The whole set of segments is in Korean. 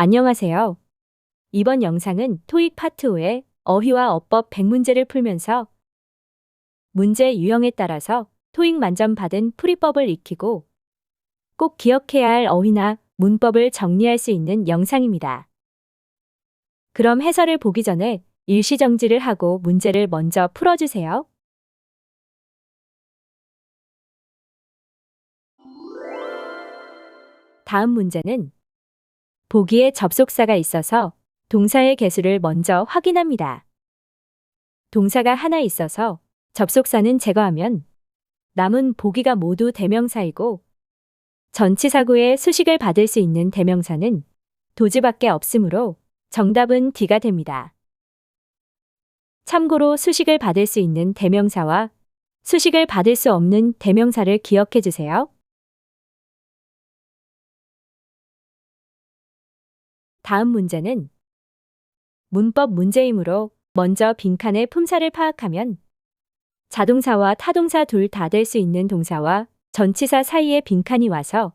안녕하세요. 이번 영상은 토익 파트 5의 어휘와 어법 100문제를 풀면서 문제 유형에 따라서 토익 만점 받은 풀이법을 익히고 꼭 기억해야 할 어휘나 문법을 정리할 수 있는 영상입니다. 그럼 해설을 보기 전에 일시정지를 하고 문제를 먼저 풀어주세요. 다음 문제는 보기에 접속사가 있어서 동사의 개수를 먼저 확인합니다. 동사가 하나 있어서 접속사는 제거하면 남은 보기가 모두 대명사이고 전치사구의 수식을 받을 수 있는 대명사는 도지밖에 없으므로 정답은 D가 됩니다. 참고로 수식을 받을 수 있는 대명사와 수식을 받을 수 없는 대명사를 기억해 주세요. 다음 문제는 문법 문제이므로 먼저 빈칸의 품사를 파악하면 자동사와 타동사 둘 다 될 수 있는 동사와 전치사 사이에 빈칸이 와서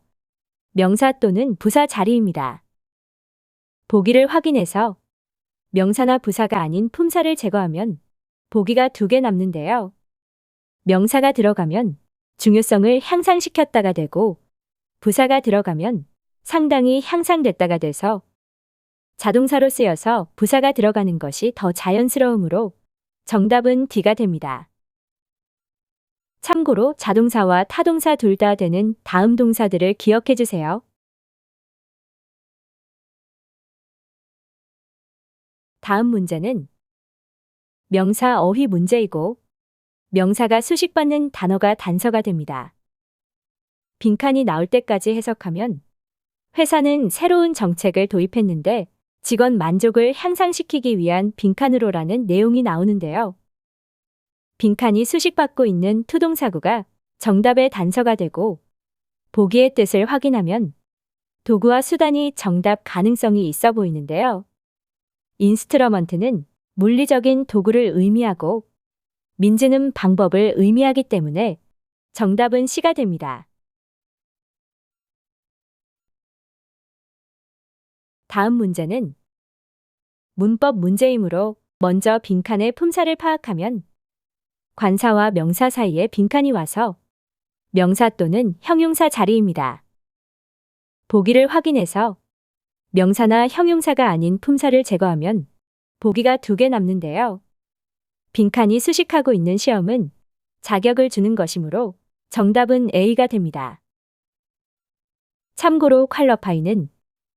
명사 또는 부사 자리입니다. 보기를 확인해서 명사나 부사가 아닌 품사를 제거하면 보기가 2개 남는데요. 명사가 들어가면 중요성을 향상시켰다가 되고 부사가 들어가면 상당히 향상됐다가 돼서 자동사로 쓰여서 부사가 들어가는 것이 더 자연스러우므로 정답은 D가 됩니다. 참고로 자동사와 타동사 둘 다 되는 다음 동사들을 기억해 주세요. 다음 문제는 명사 어휘 문제이고 명사가 수식받는 단어가 단서가 됩니다. 빈칸이 나올 때까지 해석하면 회사는 새로운 정책을 도입했는데 직원 만족을 향상시키기 위한 빈칸으로라는 내용이 나오는데요. 빈칸이 수식받고 있는 투동사구가 정답의 단서가 되고 보기의 뜻을 확인하면 도구와 수단이 정답 가능성이 있어 보이는데요. 인스트러먼트는 물리적인 도구를 의미하고 민즈는 방법을 의미하기 때문에 정답은 C가 됩니다. 다음 문제는 문법 문제이므로 먼저 빈칸의 품사를 파악하면 관사와 명사 사이에 빈칸이 와서 명사 또는 형용사 자리입니다. 보기를 확인해서 명사나 형용사가 아닌 품사를 제거하면 보기가 2개 남는데요. 빈칸이 수식하고 있는 시험은 자격을 주는 것이므로 정답은 A가 됩니다. 참고로 퀄러파이는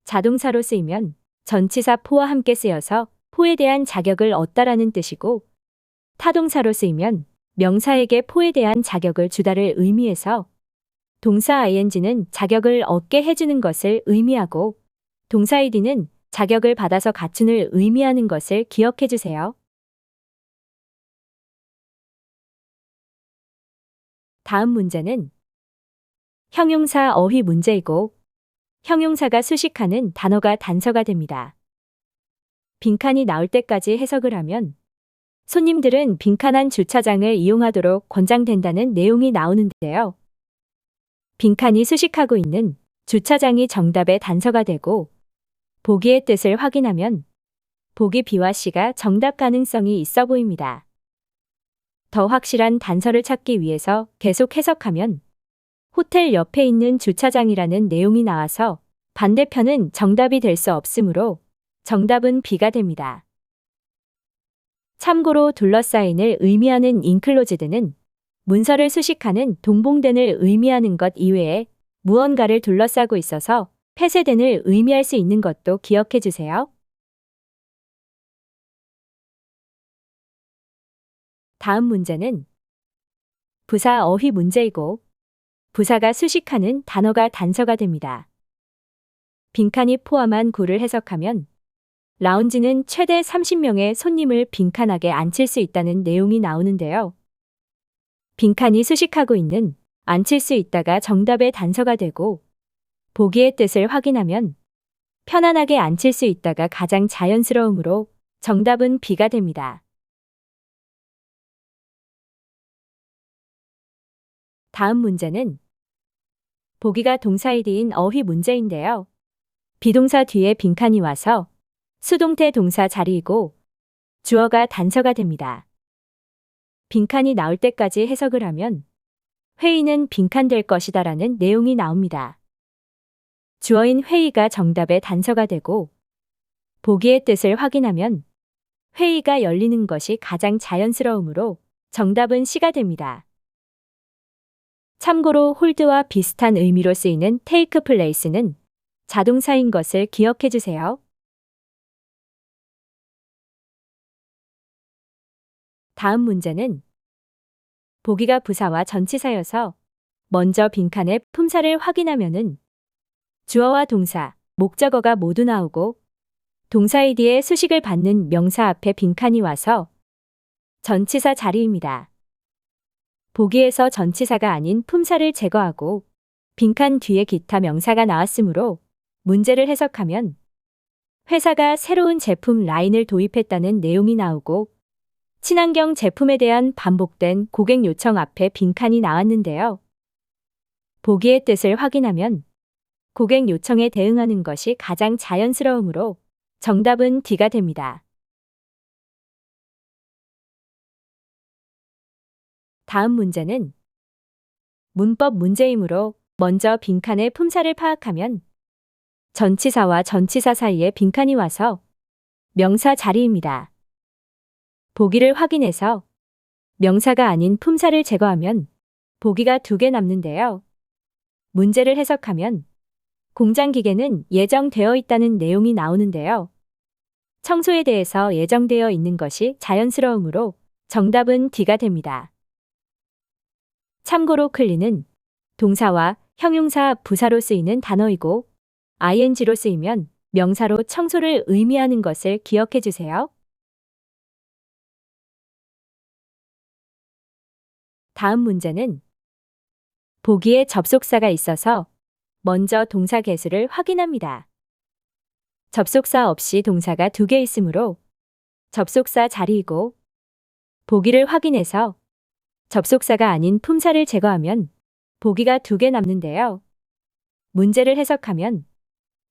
자동사로 쓰이면 전치사 포와 함께 쓰여서 포에 대한 자격을 얻다라는 뜻이고 타동사로 쓰이면 명사에게 포에 대한 자격을 주다를 의미해서 동사 ing는 자격을 얻게 해주는 것을 의미하고 동사 id는 자격을 받아서 갖춘을 의미하는 것을 기억해 주세요. 다음 문제는 형용사 어휘 문제이고 형용사가 수식하는 단어가 단서가 됩니다. 빈칸이 나올 때까지 해석을 하면 손님들은 빈칸한 주차장을 이용하도록 권장된다는 내용이 나오는데요. 빈칸이 수식하고 있는 주차장이 정답의 단서가 되고 보기의 뜻을 확인하면 보기 B와 C가 정답 가능성이 있어 보입니다. 더 확실한 단서를 찾기 위해서 계속 해석하면 호텔 옆에 있는 주차장이라는 내용이 나와서 반대편은 정답이 될 수 없으므로 정답은 B가 됩니다. 참고로 둘러싸인을 의미하는 인클로즈드는 문서를 수식하는 동봉된을 의미하는 것 이외에 무언가를 둘러싸고 있어서 폐쇄된을 의미할 수 있는 것도 기억해 주세요. 다음 문제는 부사 어휘 문제이고 부사가 수식하는 단어가 단서가 됩니다. 빈칸이 포함한 구를 해석하면 라운지는 최대 30명의 손님을 빈칸하게 앉힐 수 있다는 내용이 나오는데요. 빈칸이 수식하고 있는 앉힐 수 있다가 정답의 단서가 되고 보기의 뜻을 확인하면 편안하게 앉힐 수 있다가 가장 자연스러우므로 정답은 B가 됩니다. 다음 문제는 보기가 동사 id인 어휘 문제인데요. 비동사 뒤에 빈칸이 와서 수동태 동사 자리이고 주어가 단서가 됩니다. 빈칸이 나올 때까지 해석을 하면 회의는 빈칸될 것이다 라는 내용이 나옵니다. 주어인 회의가 정답의 단서가 되고 보기의 뜻을 확인하면 회의가 열리는 것이 가장 자연스러우므로 정답은 C가 됩니다. 참고로 홀드와 비슷한 의미로 쓰이는 take place는 자동사인 것을 기억해 주세요. 다음 문제는 보기가 부사와 전치사여서 먼저 빈칸의 품사를 확인하면은 주어와 동사, 목적어가 모두 나오고 동사의 뒤에 수식을 받는 명사 앞에 빈칸이 와서 전치사 자리입니다. 보기에서 전치사가 아닌 품사를 제거하고 빈칸 뒤에 기타 명사가 나왔으므로 문제를 해석하면 회사가 새로운 제품 라인을 도입했다는 내용이 나오고 친환경 제품에 대한 반복된 고객 요청 앞에 빈칸이 나왔는데요. 보기의 뜻을 확인하면 고객 요청에 대응하는 것이 가장 자연스러우므로 정답은 D가 됩니다. 다음 문제는 문법 문제이므로 먼저 빈칸의 품사를 파악하면 전치사와 전치사 사이에 빈칸이 와서 명사 자리입니다. 보기를 확인해서 명사가 아닌 품사를 제거하면 보기가 2개 남는데요. 문제를 해석하면 공장 기계는 예정되어 있다는 내용이 나오는데요. 청소에 대해서 예정되어 있는 것이 자연스러우므로 정답은 D가 됩니다. 참고로 클린은 동사와 형용사 부사로 쓰이는 단어이고 ing로 쓰이면 명사로 청소를 의미하는 것을 기억해 주세요. 다음 문제는 보기에 접속사가 있어서 먼저 동사 개수를 확인합니다. 접속사 없이 동사가 2개 있으므로 접속사 자리이고 보기를 확인해서 접속사가 아닌 품사를 제거하면 보기가 2개 남는데요. 문제를 해석하면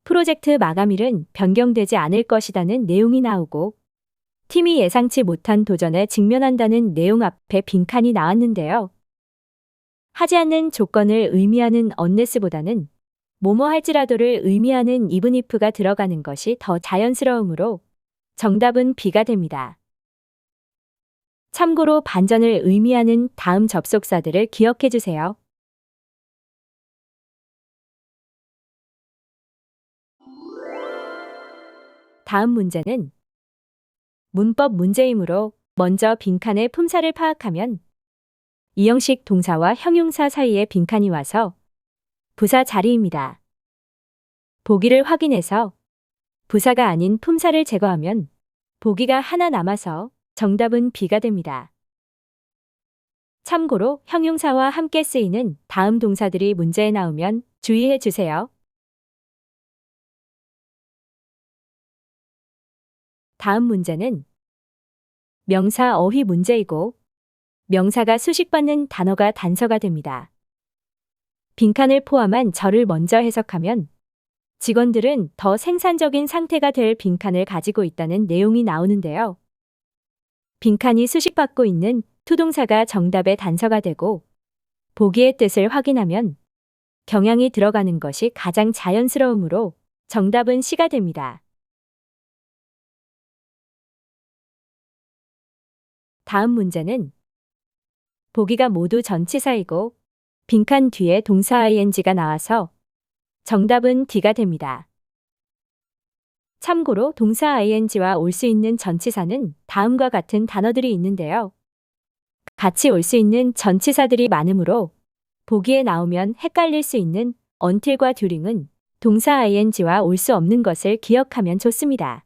프로젝트 마감일은 변경되지 않을 것이라는 내용이 나오고 팀이 예상치 못한 도전에 직면한다는 내용 앞에 빈칸이 나왔는데요. 하지 않는 조건을 의미하는 unless보다는 뭐뭐 할지라도를 의미하는 even if가 들어가는 것이 더 자연스러우므로 정답은 B가 됩니다. 참고로 반전을 의미하는 다음 접속사들을 기억해 주세요. 다음 문제는 문법 문제이므로 먼저 빈칸의 품사를 파악하면 이형식 동사와 형용사 사이에 빈칸이 와서 부사 자리입니다. 보기를 확인해서 부사가 아닌 품사를 제거하면 보기가 하나 남아서 정답은 B가 됩니다. 참고로 형용사와 함께 쓰이는 다음 동사들이 문제에 나오면 주의해 주세요. 다음 문제는 명사 어휘 문제이고 명사가 수식받는 단어가 단서가 됩니다. 빈칸을 포함한 절을 먼저 해석하면 직원들은 더 생산적인 상태가 될 빈칸을 가지고 있다는 내용이 나오는데요. 빈칸이 수식받고 있는 투동사가 정답의 단서가 되고 보기의 뜻을 확인하면 경향이 들어가는 것이 가장 자연스러우므로 정답은 C가 됩니다. 다음 문제는 보기가 모두 전치사이고 빈칸 뒤에 동사 ing가 나와서 정답은 D가 됩니다. 참고로 동사 ing와 올 수 있는 전치사는 다음과 같은 단어들이 있는데요. 같이 올 수 있는 전치사들이 많으므로 보기에 나오면 헷갈릴 수 있는 until과 during은 동사 ing와 올 수 없는 것을 기억하면 좋습니다.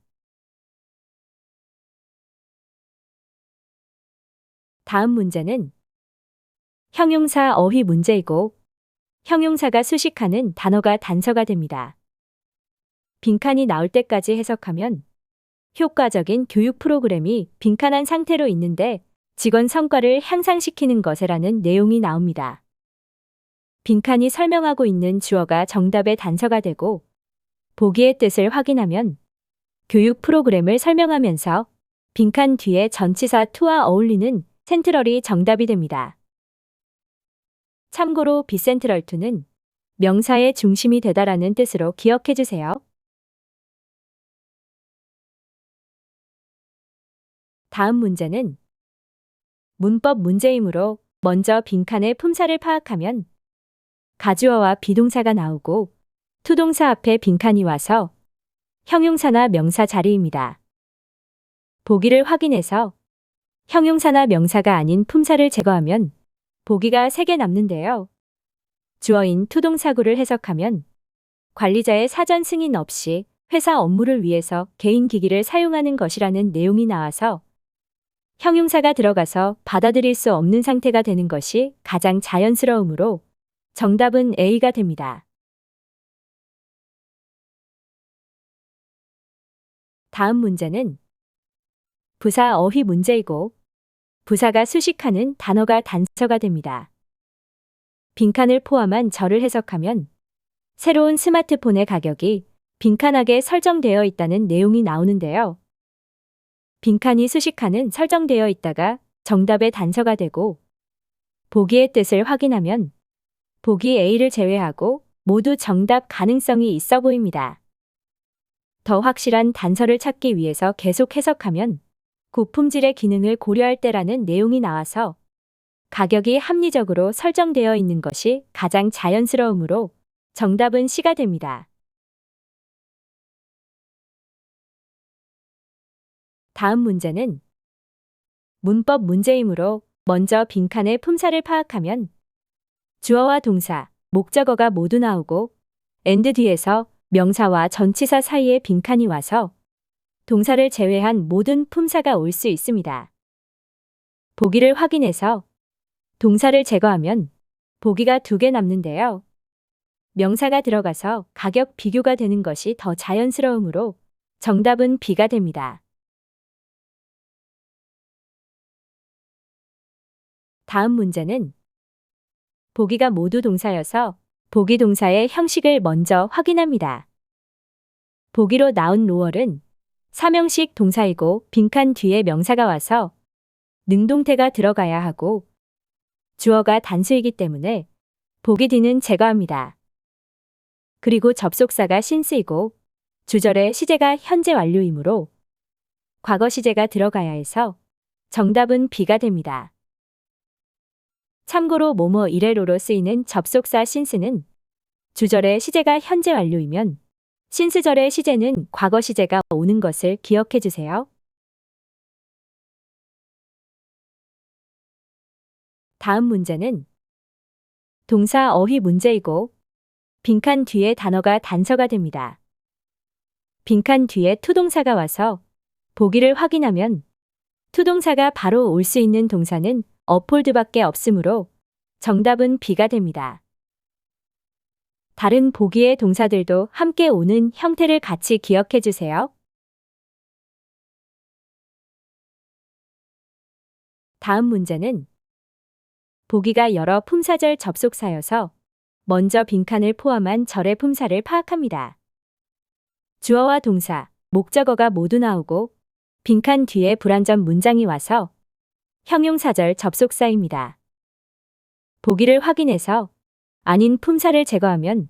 다음 문제는 형용사 어휘 문제이고 형용사가 수식하는 단어가 단서가 됩니다. 빈칸이 나올 때까지 해석하면 효과적인 교육 프로그램이 빈칸한 상태로 있는데 직원 성과를 향상시키는 것이라는 내용이 나옵니다. 빈칸이 설명하고 있는 주어가 정답의 단서가 되고 보기의 뜻을 확인하면 교육 프로그램을 설명하면서 빈칸 뒤에 전치사 to와 어울리는 센트럴이 정답이 됩니다. 참고로 be central to는 명사의 중심이 되다라는 뜻으로 기억해 주세요. 다음 문제는 문법 문제이므로 먼저 빈칸의 품사를 파악하면 가주어와 비동사가 나오고 투동사 앞에 빈칸이 와서 형용사나 명사 자리입니다. 보기를 확인해서 형용사나 명사가 아닌 품사를 제거하면 보기가 3개 남는데요. 주어인 투동사구를 해석하면 관리자의 사전 승인 없이 회사 업무를 위해서 개인 기기를 사용하는 것이라는 내용이 나와서 형용사가 들어가서 받아들일 수 없는 상태가 되는 것이 가장 자연스러우므로 정답은 A가 됩니다. 다음 문제는 부사 어휘 문제이고 부사가 수식하는 단어가 단서가 됩니다. 빈칸을 포함한 절을 해석하면 새로운 스마트폰의 가격이 빈칸하게 설정되어 있다는 내용이 나오는데요. 빈칸이 수식하는 설정되어 있다가 정답의 단서가 되고 보기의 뜻을 확인하면 보기 A를 제외하고 모두 정답 가능성이 있어 보입니다. 더 확실한 단서를 찾기 위해서 계속 해석하면 고품질의 기능을 고려할 때라는 내용이 나와서 가격이 합리적으로 설정되어 있는 것이 가장 자연스러우므로 정답은 C가 됩니다. 다음 문제는 문법 문제이므로 먼저 빈칸의 품사를 파악하면 주어와 동사, 목적어가 모두 나오고 and 뒤에서 명사와 전치사 사이에 빈칸이 와서 동사를 제외한 모든 품사가 올 수 있습니다. 보기를 확인해서 동사를 제거하면 보기가 2개 남는데요. 명사가 들어가서 가격 비교가 되는 것이 더 자연스러우므로 정답은 B가 됩니다. 다음 문제는 보기가 모두 동사여서 보기 동사의 형식을 먼저 확인합니다. 보기로 나온 로얼은 사명식 동사이고 빈칸 뒤에 명사가 와서 능동태가 들어가야 하고 주어가 단수이기 때문에 보기 뒤는 제거합니다. 그리고 접속사가 since이고 주절의 시제가 현재 완료이므로 과거 시제가 들어가야 해서 정답은 B가 됩니다. 참고로 뭐뭐 이래로로 쓰이는 접속사 since는 주절의 시제가 현재 완료이면 since절의 시제는 과거 시제가 오는 것을 기억해 주세요. 다음 문제는 동사 어휘 문제이고 빈칸 뒤에 단어가 단서가 됩니다. 빈칸 뒤에 투동사가 와서 보기를 확인하면 투동사가 바로 올 수 있는 동사는 uphold밖에 없으므로 정답은 B가 됩니다. 다른 보기의 동사들도 함께 오는 형태를 같이 기억해 주세요. 다음 문제는 보기가 여러 품사절 접속사여서 먼저 빈칸을 포함한 절의 품사를 파악합니다. 주어와 동사, 목적어가 모두 나오고 빈칸 뒤에 불완전 문장이 와서 형용사절 접속사입니다. 보기를 확인해서 아닌 품사를 제거하면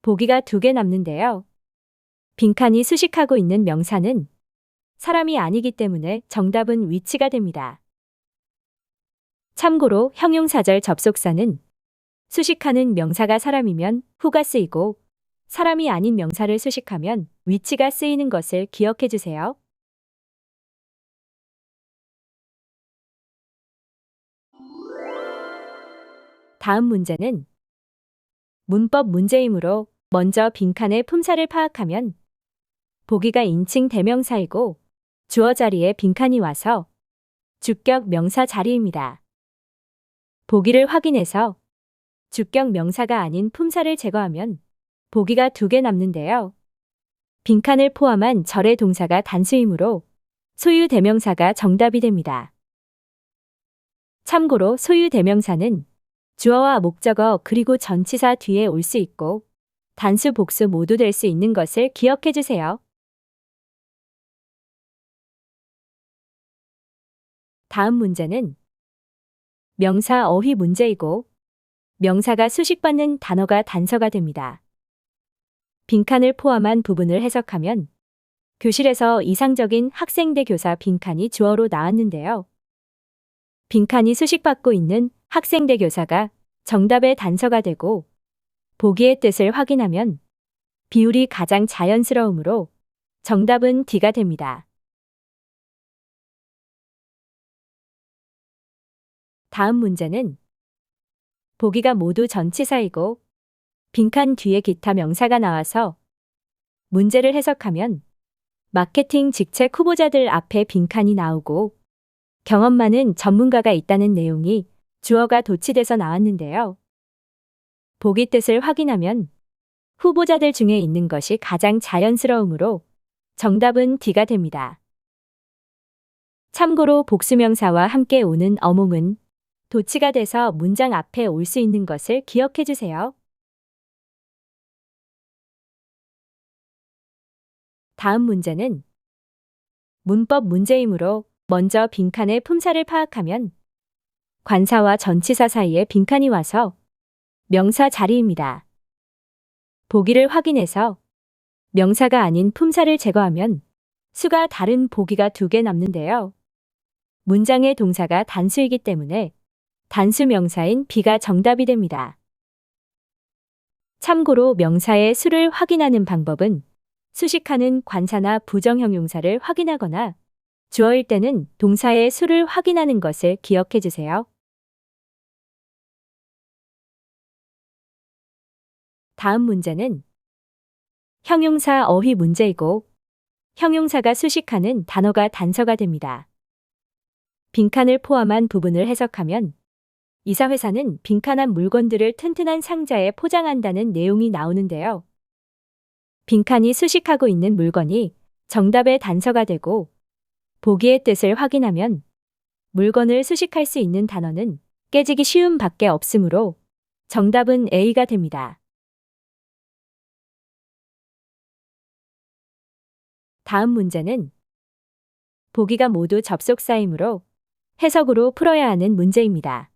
보기가 2개 남는데요. 빈칸이 수식하고 있는 명사는 사람이 아니기 때문에 정답은 위치가 됩니다. 참고로 형용사절 접속사는 수식하는 명사가 사람이면 who가 쓰이고 사람이 아닌 명사를 수식하면 위치가 쓰이는 것을 기억해 주세요. 다음 문제는 문법 문제이므로 먼저 빈칸의 품사를 파악하면 보기가 인칭 대명사이고 주어 자리에 빈칸이 와서 주격 명사 자리입니다. 보기를 확인해서 주격 명사가 아닌 품사를 제거하면 보기가 2개 남는데요. 빈칸을 포함한 절의 동사가 단수이므로 소유 대명사가 정답이 됩니다. 참고로 소유 대명사는 주어와 목적어 그리고 전치사 뒤에 올 수 있고 단수, 복수 모두 될 수 있는 것을 기억해 주세요. 다음 문제는 명사 어휘 문제이고 명사가 수식받는 단어가 단서가 됩니다. 빈칸을 포함한 부분을 해석하면 교실에서 이상적인 학생 대 교사 빈칸이 주어로 나왔는데요. 빈칸이 수식받고 있는 학생 대 교사가 정답의 단서가 되고 보기의 뜻을 확인하면 비율이 가장 자연스러우므로 정답은 D가 됩니다. 다음 문제는 보기가 모두 전치사이고 빈칸 뒤에 기타 명사가 나와서 문제를 해석하면 마케팅 직책 후보자들 앞에 빈칸이 나오고 경험 많은 전문가가 있다는 내용이 주어가 도치돼서 나왔는데요. 보기 뜻을 확인하면 후보자들 중에 있는 것이 가장 자연스러우므로 정답은 D가 됩니다. 참고로 복수명사와 함께 오는 어몽은 도치가 돼서 문장 앞에 올 수 있는 것을 기억해 주세요. 다음 문제는 문법 문제이므로 먼저 빈칸의 품사를 파악하면 관사와 전치사 사이에 빈칸이 와서 명사 자리입니다. 보기를 확인해서 명사가 아닌 품사를 제거하면 수가 다른 보기가 2개 남는데요. 문장의 동사가 단수이기 때문에 단수 명사인 B가 정답이 됩니다. 참고로 명사의 수를 확인하는 방법은 수식하는 관사나 부정형용사를 확인하거나 주어일 때는 동사의 수를 확인하는 것을 기억해 주세요. 다음 문제는 형용사 어휘 문제이고 형용사가 수식하는 단어가 단서가 됩니다. 빈칸을 포함한 부분을 해석하면 이사회사는 빈칸한 물건들을 튼튼한 상자에 포장한다는 내용이 나오는데요. 빈칸이 수식하고 있는 물건이 정답의 단서가 되고 보기의 뜻을 확인하면 물건을 수식할 수 있는 단어는 깨지기 쉬운 밖에 없으므로 정답은 A가 됩니다. 다음 문제는 보기가 모두 접속사이므로 해석으로 풀어야 하는 문제입니다.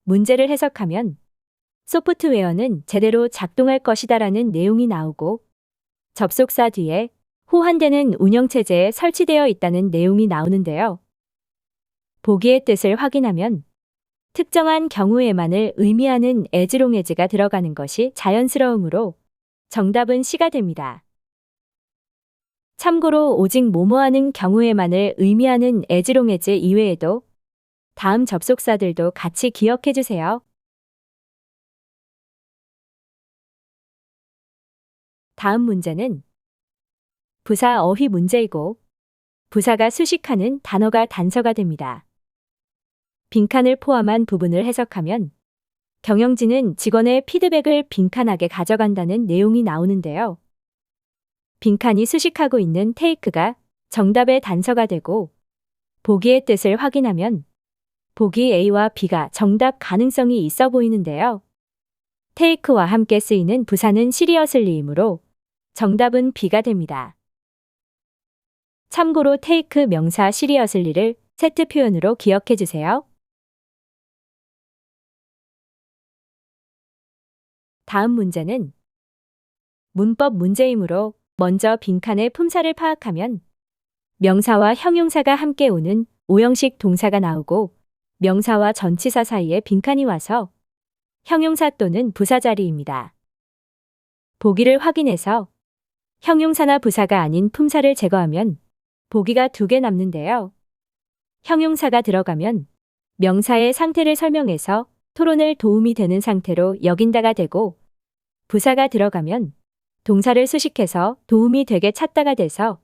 문제를 해석하면 소프트웨어는 제대로 작동할 것이다라는 내용이 나오고 접속사 뒤에 호환되는 운영체제에 설치되어 있다는 내용이 나오는데요. 보기의 뜻을 확인하면 특정한 경우에만을 의미하는 as가 들어가는 것이 자연스러우므로 정답은 C가 됩니다. 참고로 오직 뭐뭐하는 경우에만을 의미하는 as 이외에도 다음 접속사들도 같이 기억해 주세요. 다음 문제는 부사 어휘 문제이고 부사가 수식하는 단어가 단서가 됩니다. 빈칸을 포함한 부분을 해석하면 경영진은 직원의 피드백을 빈칸하게 가져간다는 내용이 나오는데요. 빈칸이 수식하고 있는 테이크가 정답의 단서가 되고 보기의 뜻을 확인하면 보기 A와 B가 정답 가능성이 있어 보이는데요. 테이크와 함께 쓰이는 부사는 시리어슬리이므로 정답은 B가 됩니다. 참고로 테이크 명사 시리어슬리를 세트 표현으로 기억해 주세요. 다음 문제는 문법 문제이므로 먼저 빈칸의 품사를 파악하면 명사와 형용사가 함께 오는 오형식 동사가 나오고 명사와 전치사 사이에 빈칸이 와서 형용사 또는 부사 자리입니다. 보기를 확인해서 형용사나 부사가 아닌 품사를 제거하면 보기가 2개 남는데요. 형용사가 들어가면 명사의 상태를 설명해서 토론을 도움이 되는 상태로 여긴다가 되고 부사가 들어가면 동사를 수식해서 도움이 되게 찾다가 돼서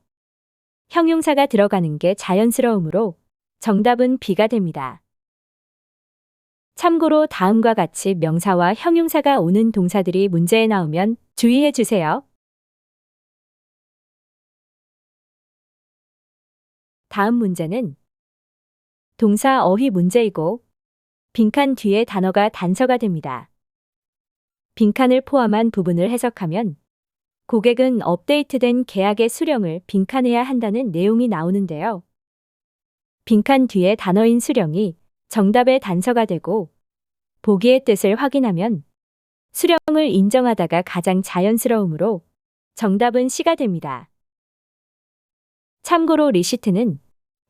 형용사가 들어가는 게 자연스러우므로 정답은 B가 됩니다. 참고로 다음과 같이 명사와 형용사가 오는 동사들이 문제에 나오면 주의해 주세요. 다음 문제는 동사 어휘 문제이고 빈칸 뒤에 단어가 단서가 됩니다. 빈칸을 포함한 부분을 해석하면 고객은 업데이트된 계약의 수령을 빈칸해야 한다는 내용이 나오는데요. 빈칸 뒤에 단어인 수령이 정답의 단서가 되고 보기의 뜻을 확인하면 수령을 인정하다가 가장 자연스러우므로 정답은 C가 됩니다. 참고로 리시트는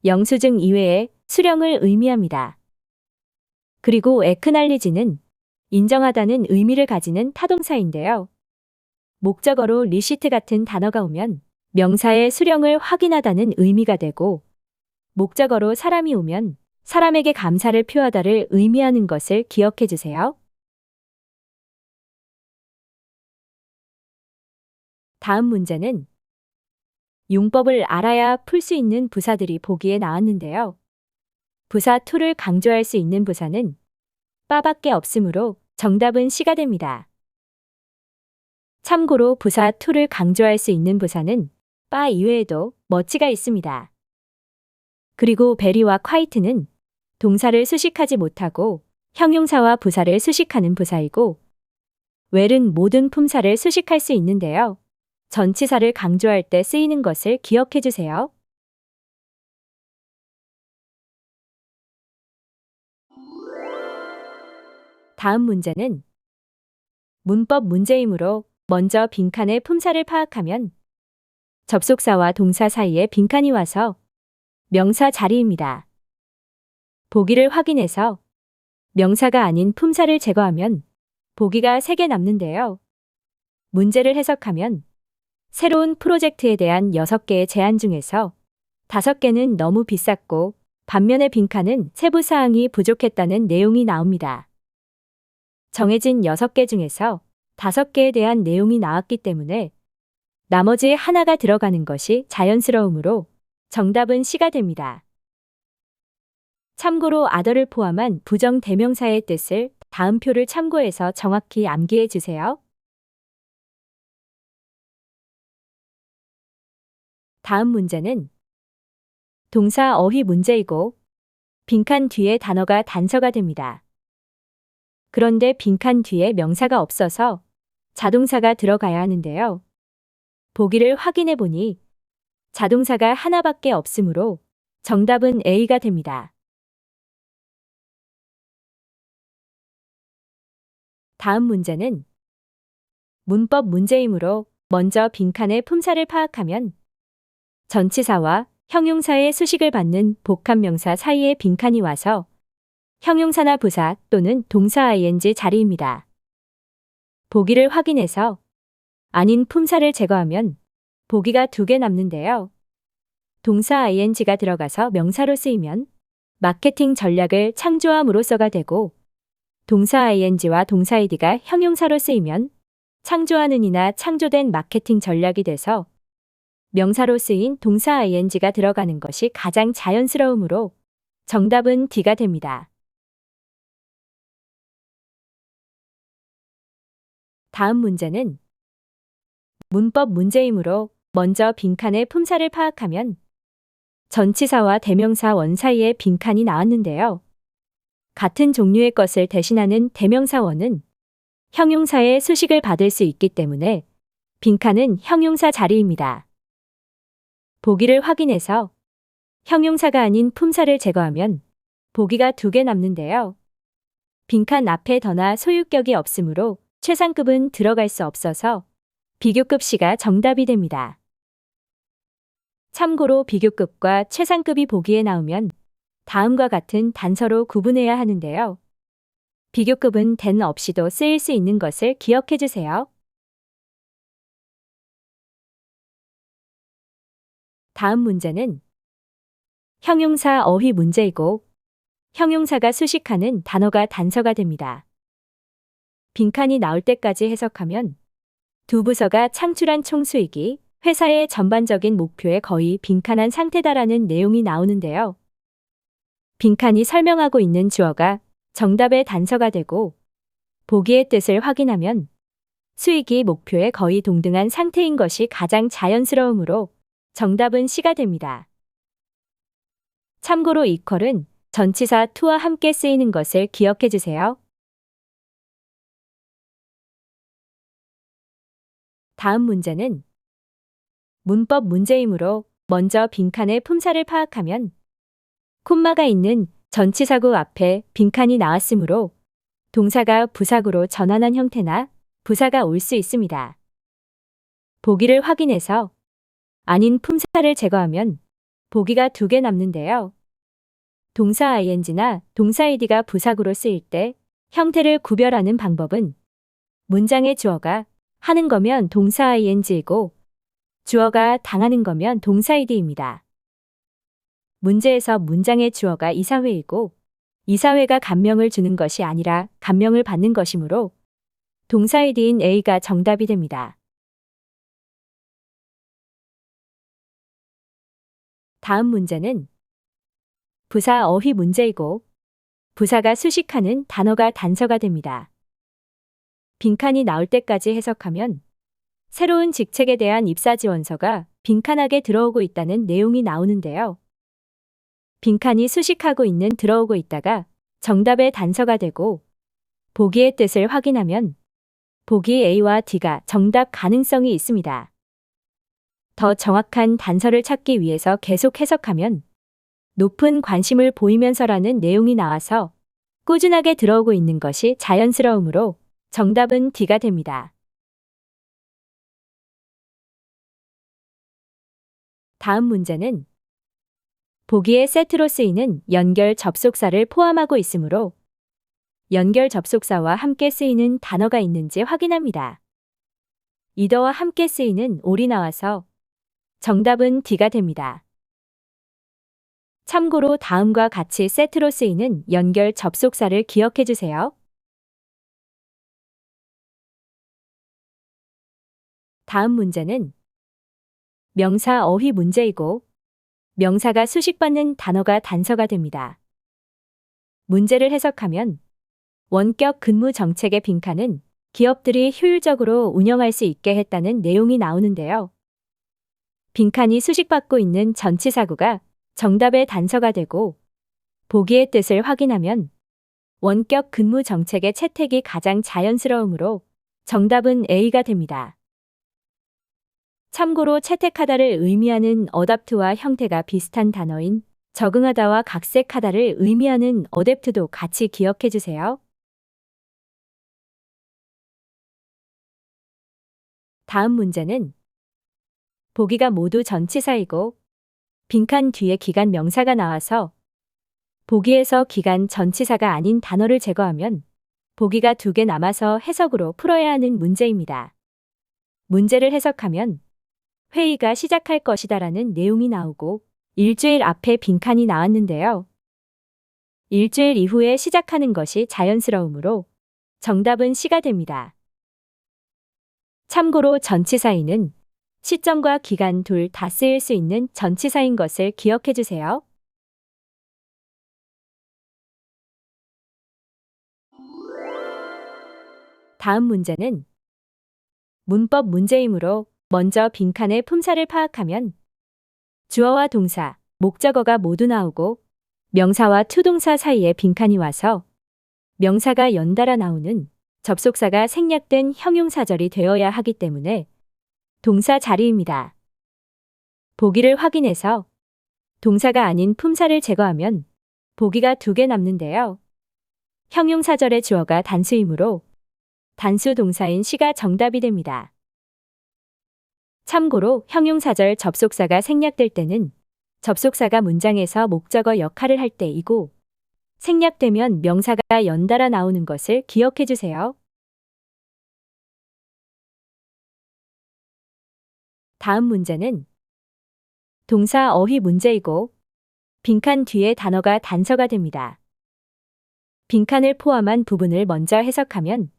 영수증 이외에 수령을 의미합니다. 그리고 에크날리지는 인정하다는 의미를 가지는 타동사인데요. 목적어로 리시트 같은 단어가 오면 명사의 수령을 확인하다는 의미가 되고 목적어로 사람이 오면 사람에게 감사를 표하다를 의미하는 것을 기억해 주세요. 다음 문제는 용법을 알아야 풀 수 있는 부사들이 보기에 나왔는데요. 부사 to를 강조할 수 있는 부사는 빠밖에 없으므로 정답은 C가 됩니다. 참고로 부사 to를 강조할 수 있는 부사는 빠 이외에도 much가 있습니다. 그리고 very와 quite는 동사를 수식하지 못하고 형용사와 부사를 수식하는 부사이고 well은 모든 품사를 수식할 수 있는데요. 전치사를 강조할 때 쓰이는 것을 기억해 주세요. 다음 문제는 문법 문제이므로 먼저 빈칸의 품사를 파악하면 접속사와 동사 사이에 빈칸이 와서 명사 자리입니다. 보기를 확인해서 명사가 아닌 품사를 제거하면 보기가 3개 남는데요. 문제를 해석하면 새로운 프로젝트에 대한 6개의 제안 중에서 5개는 너무 비쌌고 반면에 빈칸은 세부사항이 부족했다는 내용이 나옵니다. 정해진 6개 중에서 5개에 대한 내용이 나왔기 때문에 나머지 하나가 들어가는 것이 자연스러우므로 정답은 C가 됩니다. 참고로 other를 포함한 부정 대명사의 뜻을 다음 표를 참고해서 정확히 암기해 주세요. 다음 문제는 동사 어휘 문제이고 빈칸 뒤에 단어가 단서가 됩니다. 그런데 빈칸 뒤에 명사가 없어서 자동사가 들어가야 하는데요. 보기를 확인해 보니 자동사가 하나밖에 없으므로 정답은 A가 됩니다. 다음 문제는 문법 문제이므로 먼저 빈칸의 품사를 파악하면 전치사와 형용사의 수식을 받는 복합명사 사이에 빈칸이 와서 형용사나 부사 또는 동사 ing 자리입니다. 보기를 확인해서 아닌 품사를 제거하면 보기가 2개 남는데요. 동사 ing가 들어가서 명사로 쓰이면 마케팅 전략을 창조함으로써가 되고 동사 ing와 동사 id가 형용사로 쓰이면 창조하는 이나 창조된 마케팅 전략이 돼서 명사로 쓰인 동사 ing가 들어가는 것이 가장 자연스러우므로 정답은 D가 됩니다. 다음 문제는 문법 문제이므로 먼저 빈칸의 품사를 파악하면 전치사와 대명사 원 사이에 빈칸이 나왔는데요. 같은 종류의 것을 대신하는 대명사 원은 형용사의 수식을 받을 수 있기 때문에 빈칸은 형용사 자리입니다. 보기를 확인해서 형용사가 아닌 품사를 제거하면 보기가 2개 남는데요. 빈칸 앞에 더나 소유격이 없으므로 최상급은 들어갈 수 없어서 비교급 C가 정답이 됩니다. 참고로 비교급과 최상급이 보기에 나오면 다음과 같은 단서로 구분해야 하는데요. 비교급은 than 없이도 쓰일 수 있는 것을 기억해 주세요. 다음 문제는 형용사 어휘 문제이고 형용사가 수식하는 단어가 단서가 됩니다. 빈칸이 나올 때까지 해석하면 두 부서가 창출한 총 수익이 회사의 전반적인 목표에 거의 빈칸한 상태다라는 내용이 나오는데요. 빈칸이 설명하고 있는 주어가 정답의 단서가 되고 보기의 뜻을 확인하면 수익이 목표에 거의 동등한 상태인 것이 가장 자연스러우므로 정답은 C가 됩니다. 참고로 equal은 전치사 to와 함께 쓰이는 것을 기억해 주세요. 다음 문제는 문법 문제이므로 먼저 빈칸의 품사를 파악하면 콤마가 있는 전치사구 앞에 빈칸이 나왔으므로 동사가 부사구로 전환한 형태나 부사가 올 수 있습니다. 보기를 확인해서 아닌 품사를 제거하면 보기가 2개 남는데요. 동사 ing나 동사 id가 부사구로 쓰일 때 형태를 구별하는 방법은 문장의 주어가 하는 거면 동사 ing이고 주어가 당하는 거면 동사 id입니다. 문제에서 문장의 주어가 이사회이고 이사회가 감명을 주는 것이 아니라 감명을 받는 것이므로 동사 id인 A가 정답이 됩니다. 다음 문제는 부사 어휘 문제이고 부사가 수식하는 단어가 단서가 됩니다. 빈칸이 나올 때까지 해석하면 새로운 직책에 대한 입사 지원서가 빈칸하게 들어오고 있다는 내용이 나오는데요. 빈칸이 수식하고 있는 들어오고 있다가 정답의 단서가 되고 보기의 뜻을 확인하면 보기 A와 D가 정답 가능성이 있습니다. 더 정확한 단서를 찾기 위해서 계속 해석하면 높은 관심을 보이면서라는 내용이 나와서 꾸준하게 들어오고 있는 것이 자연스러우므로 정답은 D가 됩니다. 다음 문제는 보기에 세트로 쓰이는 연결 접속사를 포함하고 있으므로 연결 접속사와 함께 쓰이는 단어가 있는지 확인합니다. 이더와 함께 쓰이는 올이 나와서 정답은 D가 됩니다. 참고로 다음과 같이 세트로 쓰이는 연결 접속사를 기억해 주세요. 다음 문제는 명사 어휘 문제이고 명사가 수식받는 단어가 단서가 됩니다. 문제를 해석하면 원격 근무 정책의 빈칸은 기업들이 효율적으로 운영할 수 있게 했다는 내용이 나오는데요. 빈칸이 수식받고 있는 전치사구가 정답의 단서가 되고 보기의 뜻을 확인하면 원격 근무 정책의 채택이 가장 자연스러우므로 정답은 A가 됩니다. 참고로 채택하다를 의미하는 어답트와 형태가 비슷한 단어인 적응하다와 각색하다를 의미하는 어댑트도 같이 기억해 주세요. 다음 문제는 보기가 모두 전치사이고 빈칸 뒤에 기간 명사가 나와서 보기에서 기간 전치사가 아닌 단어를 제거하면 보기가 2개 남아서 해석으로 풀어야 하는 문제입니다. 문제를 해석하면 회의가 시작할 것이다라는 내용이 나오고 일주일 앞에 빈칸이 나왔는데요. 일주일 이후에 시작하는 것이 자연스러우므로 정답은 C가 됩니다. 참고로 전치사인은 시점과 기간 둘 다 쓰일 수 있는 전치사인 것을 기억해 주세요. 다음 문제는 문법 문제이므로 먼저 빈칸의 품사를 파악하면 주어와 동사, 목적어가 모두 나오고 명사와 투동사 사이에 빈칸이 와서 명사가 연달아 나오는 접속사가 생략된 형용사절이 되어야 하기 때문에 동사 자리입니다. 보기를 확인해서 동사가 아닌 품사를 제거하면 보기가 2개 남는데요. 형용사절의 주어가 단수이므로 단수 동사인 C가 정답이 됩니다. 참고로 형용사절 접속사가 생략될 때는 접속사가 문장에서 목적어 역할을 할 때이고 생략되면 명사가 연달아 나오는 것을 기억해 주세요. 다음 문제는 동사 어휘 문제이고 빈칸 뒤에 단어가 단서가 됩니다. 빈칸을 포함한 부분을 먼저 해석하면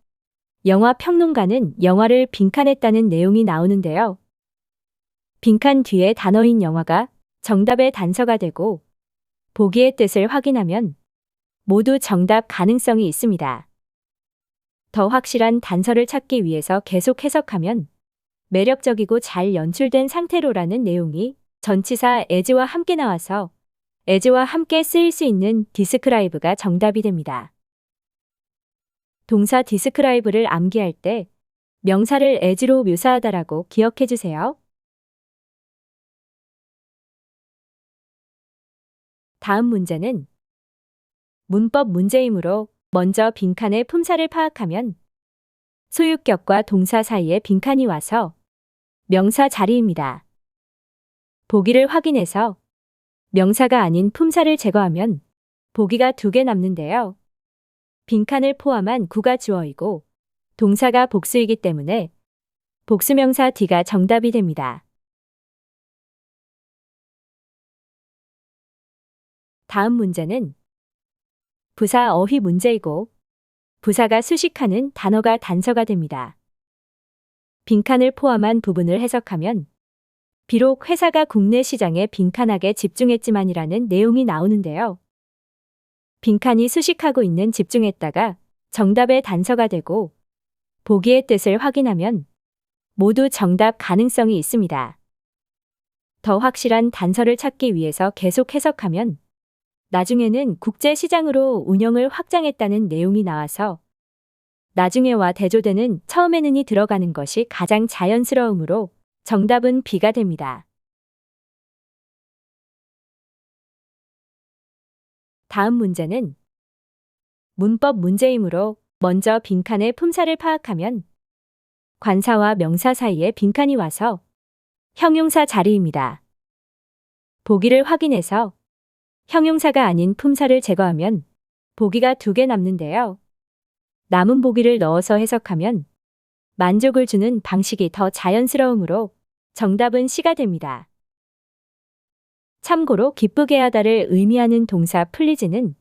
영화 평론가는 영화를 빈칸했다는 내용이 나오는데요. 빈칸 뒤에 단어인 영화가 정답의 단서가 되고 보기의 뜻을 확인하면 모두 정답 가능성이 있습니다. 더 확실한 단서를 찾기 위해서 계속 해석하면 매력적이고 잘 연출된 상태로라는 내용이 전치사 as와 함께 나와서 as와 함께 쓰일 수 있는 describe가 정답이 됩니다. 동사 describe를 암기할 때 명사를 as로 묘사하다라고 기억해 주세요. 다음 문제는 문법 문제이므로 먼저 빈칸의 품사를 파악하면 소유격과 동사 사이에 빈칸이 와서 명사 자리입니다. 보기를 확인해서 명사가 아닌 품사를 제거하면 보기가 2개 남는데요. 빈칸을 포함한 구가 주어이고 동사가 복수이기 때문에 복수명사 D가 정답이 됩니다. 다음 문제는 부사 어휘 문제이고 부사가 수식하는 단어가 단서가 됩니다. 빈칸을 포함한 부분을 해석하면 비록 회사가 국내 시장에 빈칸하게 집중했지만이라는 내용이 나오는데요. 빈칸이 수식하고 있는 집중했다가 정답의 단서가 되고 보기의 뜻을 확인하면 모두 정답 가능성이 있습니다. 더 확실한 단서를 찾기 위해서 계속 해석하면 나중에는 국제시장으로 운영을 확장했다는 내용이 나와서 나중에와 대조되는 처음에는이 들어가는 것이 가장 자연스러우므로 정답은 B가 됩니다. 다음 문제는 문법 문제이므로 먼저 빈칸의 품사를 파악하면 관사와 명사 사이에 빈칸이 와서 형용사 자리입니다. 보기를 확인해서 형용사가 아닌 품사를 제거하면 보기가 2개 남는데요. 남은 보기를 넣어서 해석하면 만족을 주는 방식이 더 자연스러우므로 정답은 C가 됩니다. 참고로 기쁘게 하다를 의미하는 동사 please는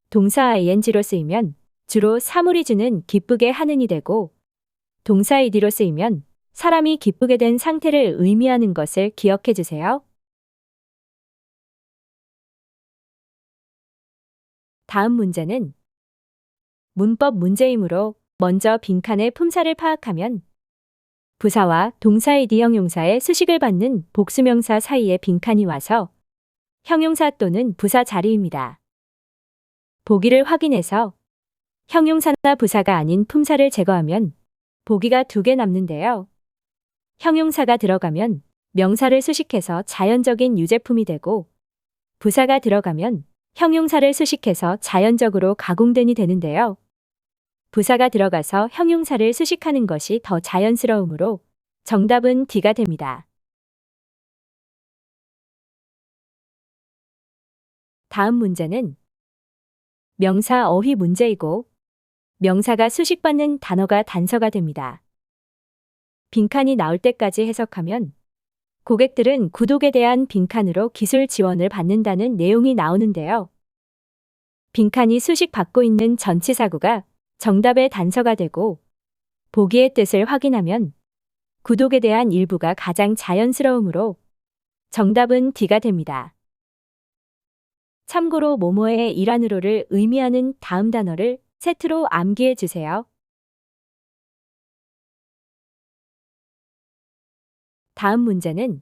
동사 ing로 쓰이면 주로 사물이 주는 기쁘게 하는이 되고 동사 id로 쓰이면 사람이 기쁘게 된 상태를 의미하는 것을 기억해 주세요. 다음 문제는 문법 문제이므로 먼저 빈칸의 품사를 파악하면 부사와 동사 id 형용사의 수식을 받는 복수명사 사이에 빈칸이 와서 형용사 또는 부사 자리입니다. 보기를 확인해서 형용사나 부사가 아닌 품사를 제거하면 보기가 2개 남는데요. 형용사가 들어가면 명사를 수식해서 자연적인 유제품이 되고 부사가 들어가면 형용사를 수식해서 자연적으로 가공된이 되는데요. 부사가 들어가서 형용사를 수식하는 것이 더 자연스러우므로 정답은 D가 됩니다. 다음 문제는 명사 어휘 문제이고 명사가 수식받는 단어가 단서가 됩니다. 빈칸이 나올 때까지 해석하면 고객들은 구독에 대한 빈칸으로 기술 지원을 받는다는 내용이 나오는데요. 빈칸이 수식받고 있는 전치사구가 정답의 단서가 되고 보기의 뜻을 확인하면 구독에 대한 일부가 가장 자연스러우므로 정답은 D가 됩니다. 참고로 뭐뭐의 일환으로를 의미하는 다음 단어를 세트로 암기해 주세요. 다음 문제는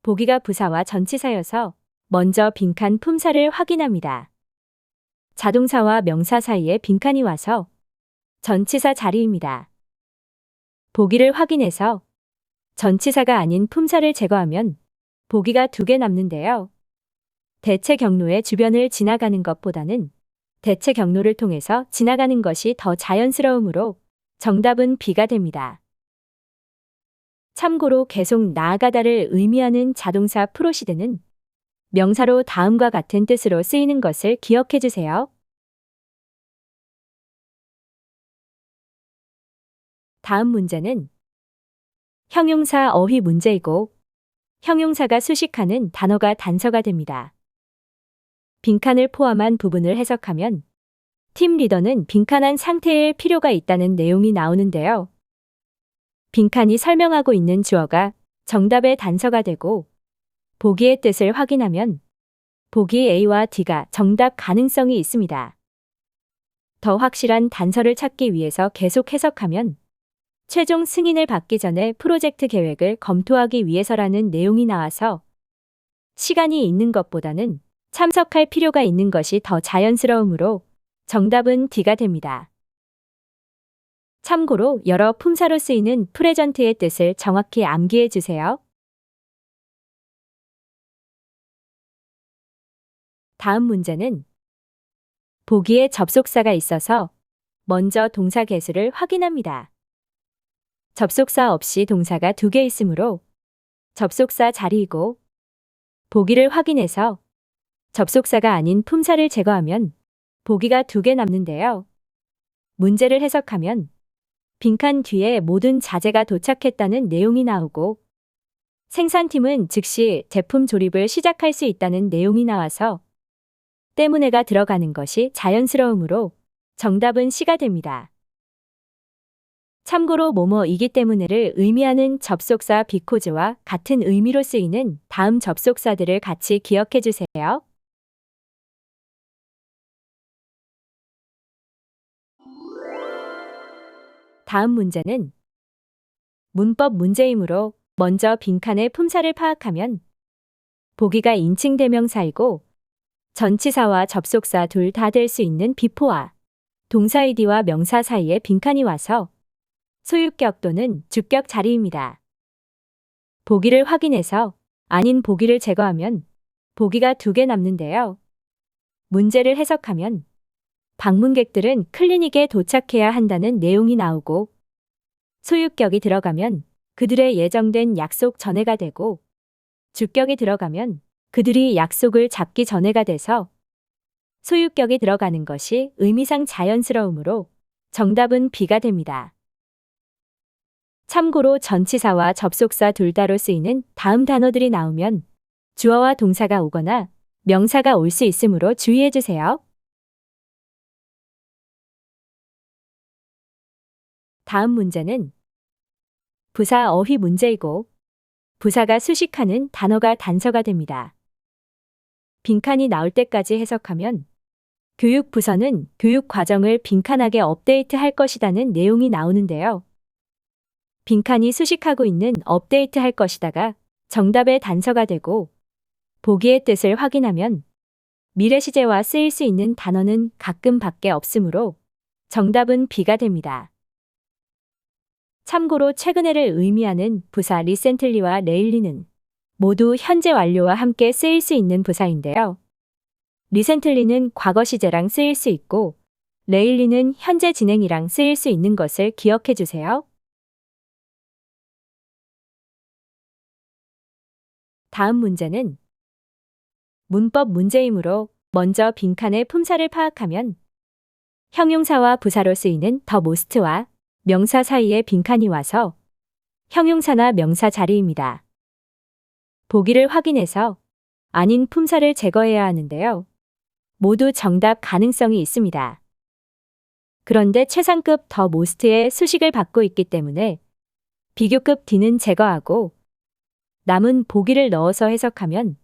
보기가 부사와 전치사여서 먼저 빈칸 품사를 확인합니다. 자동사와 명사 사이에 빈칸이 와서 전치사 자리입니다. 보기를 확인해서 전치사가 아닌 품사를 제거하면 보기가 2개 남는데요. 대체 경로의 주변을 지나가는 것보다는 대체 경로를 통해서 지나가는 것이 더 자연스러우므로 정답은 B가 됩니다. 참고로 계속 나아가다를 의미하는 자동사 프로시드는 명사로 다음과 같은 뜻으로 쓰이는 것을 기억해 주세요. 다음 문제는 형용사 어휘 문제이고 형용사가 수식하는 단어가 단서가 됩니다. 빈칸을 포함한 부분을 해석하면 팀 리더는 빈칸한 상태일 필요가 있다는 내용이 나오는데요. 빈칸이 설명하고 있는 주어가 정답의 단서가 되고 보기의 뜻을 확인하면 보기 A와 D가 정답 가능성이 있습니다. 더 확실한 단서를 찾기 위해서 계속 해석하면 최종 승인을 받기 전에 프로젝트 계획을 검토하기 위해서라는 내용이 나와서 시간이 있는 것보다는 참석할 필요가 있는 것이 더 자연스러우므로 정답은 D가 됩니다. 참고로 여러 품사로 쓰이는 프레전트의 뜻을 정확히 암기해 주세요. 다음 문제는 보기에 접속사가 있어서 먼저 동사 개수를 확인합니다. 접속사 없이 동사가 2개 있으므로 접속사 자리이고, 보기를 확인해서 접속사가 아닌 품사를 제거하면 보기가 2개 남는데요. 문제를 해석하면 빈칸 뒤에 모든 자재가 도착했다는 내용이 나오고, 생산팀은 즉시 제품 조립을 시작할 수 있다는 내용이 나와서 때문에가 들어가는 것이 자연스러우므로 정답은 C가 됩니다. 참고로 뭐뭐이기 때문에를 의미하는 접속사 because와 같은 의미로 쓰이는 다음 접속사들을 같이 기억해 주세요. 다음 문제는 문법 문제이므로 먼저 빈칸의 품사를 파악하면 보기가 인칭 대명사이고 전치사와 접속사 둘 다 될 수 있는 before와 동사이디와 명사 사이에 빈칸이 와서 소유격 또는 주격 자리입니다. 보기를 확인해서 아닌 보기를 제거하면 보기가 2개 남는데요. 문제를 해석하면 방문객들은 클리닉에 도착해야 한다는 내용이 나오고, 소유격이 들어가면 그들의 예정된 약속 전해가 되고, 주격이 들어가면 그들이 약속을 잡기 전해가 돼서 소유격이 들어가는 것이 의미상 자연스러우므로 정답은 B가 됩니다. 참고로 전치사와 접속사 둘 다로 쓰이는 다음 단어들이 나오면 주어와 동사가 오거나 명사가 올 수 있으므로 주의해 주세요. 다음 문제는 부사 어휘 문제이고, 부사가 수식하는 단어가 단서가 됩니다. 빈칸이 나올 때까지 해석하면 교육부서는 교육 과정을 빈칸하게 업데이트할 것이라는 내용이 나오는데요. 빈칸이 수식하고 있는 업데이트할 것이다가 정답의 단서가 되고, 보기의 뜻을 확인하면 미래 시제와 쓰일 수 있는 단어는 가끔 밖에 없으므로 정답은 B가 됩니다. 참고로 최근에를 의미하는 부사 recently와 lately는 모두 현재 완료와 함께 쓰일 수 있는 부사인데요. recently는 과거 시제랑 쓰일 수 있고, lately는 현재 진행이랑 쓰일 수 있는 것을 기억해 주세요. 다음 문제는 문법 문제이므로 먼저 빈칸의 품사를 파악하면 형용사와 부사로 쓰이는 the most와 명사 사이에 빈칸이 와서 형용사나 명사 자리입니다. 보기를 확인해서 아닌 품사를 제거해야 하는데요. 모두 정답 가능성이 있습니다. 그런데 최상급 the most의 수식을 받고 있기 때문에 비교급 D는 제거하고 남은 보기를 넣어서 해석하면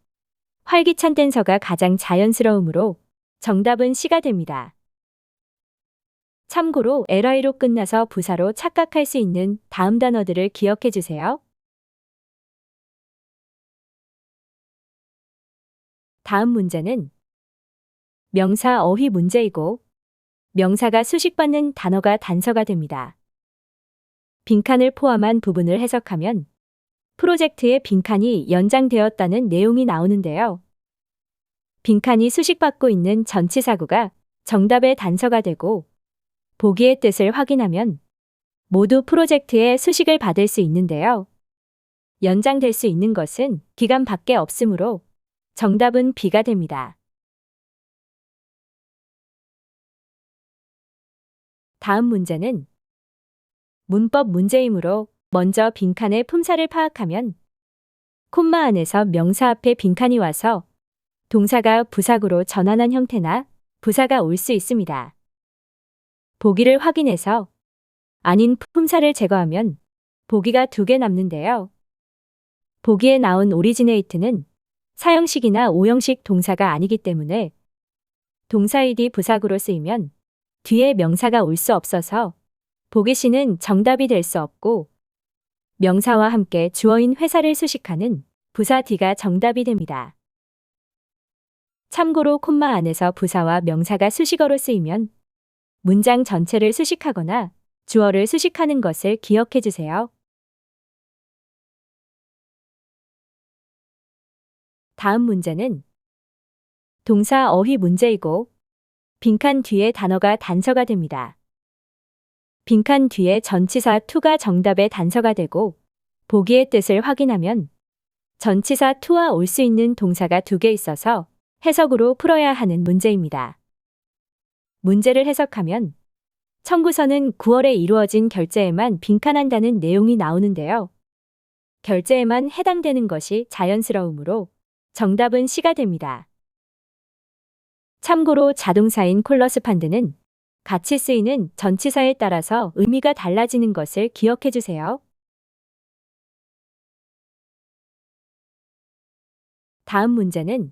활기찬 댄서가 가장 자연스러우므로 정답은 C가 됩니다. 참고로 ly로 끝나서 부사로 착각할 수 있는 다음 단어들을 기억해 주세요. 다음 문제는 명사 어휘 문제이고, 명사가 수식받는 단어가 단서가 됩니다. 빈칸을 포함한 부분을 해석하면 프로젝트의 빈칸이 연장되었다는 내용이 나오는데요. 빈칸이 수식받고 있는 전치사구가 정답의 단서가 되고, 보기의 뜻을 확인하면 모두 프로젝트의 수식을 받을 수 있는데요. 연장될 수 있는 것은 기간 밖에 없으므로 정답은 B가 됩니다. 다음 문제는 문법 문제이므로 먼저 빈칸의 품사를 파악하면 콤마 안에서 명사 앞에 빈칸이 와서 동사가 부사구로 전환한 형태나 부사가 올 수 있습니다. 보기를 확인해서 아닌 품사를 제거하면 보기가 2개 남는데요. 보기에 나온 originate는 사형식이나 오형식 동사가 아니기 때문에 동사이디 부사구로 쓰이면 뒤에 명사가 올 수 없어서 보기 C는 정답이 될 수 없고, 명사와 함께 주어인 회사를 수식하는 부사 D가 정답이 됩니다. 참고로 콤마 안에서 부사와 명사가 수식어로 쓰이면 문장 전체를 수식하거나 주어를 수식하는 것을 기억해 주세요. 다음 문제는 동사 어휘 문제이고 빈칸 뒤에 단어가 단서가 됩니다. 빈칸 뒤에 전치사 to가 정답의 단서가 되고 보기의 뜻을 확인하면 전치사 to와 올 수 있는 동사가 2개 있어서 해석으로 풀어야 하는 문제입니다. 문제를 해석하면 청구서는 9월에 이루어진 결제에만 빈칸한다는 내용이 나오는데요. 결제에만 해당되는 것이 자연스러우므로 정답은 C가 됩니다. 참고로 자동사인 콜러스판드는 같이 쓰이는 전치사에 따라서 의미가 달라지는 것을 기억해 주세요. 다음 문제는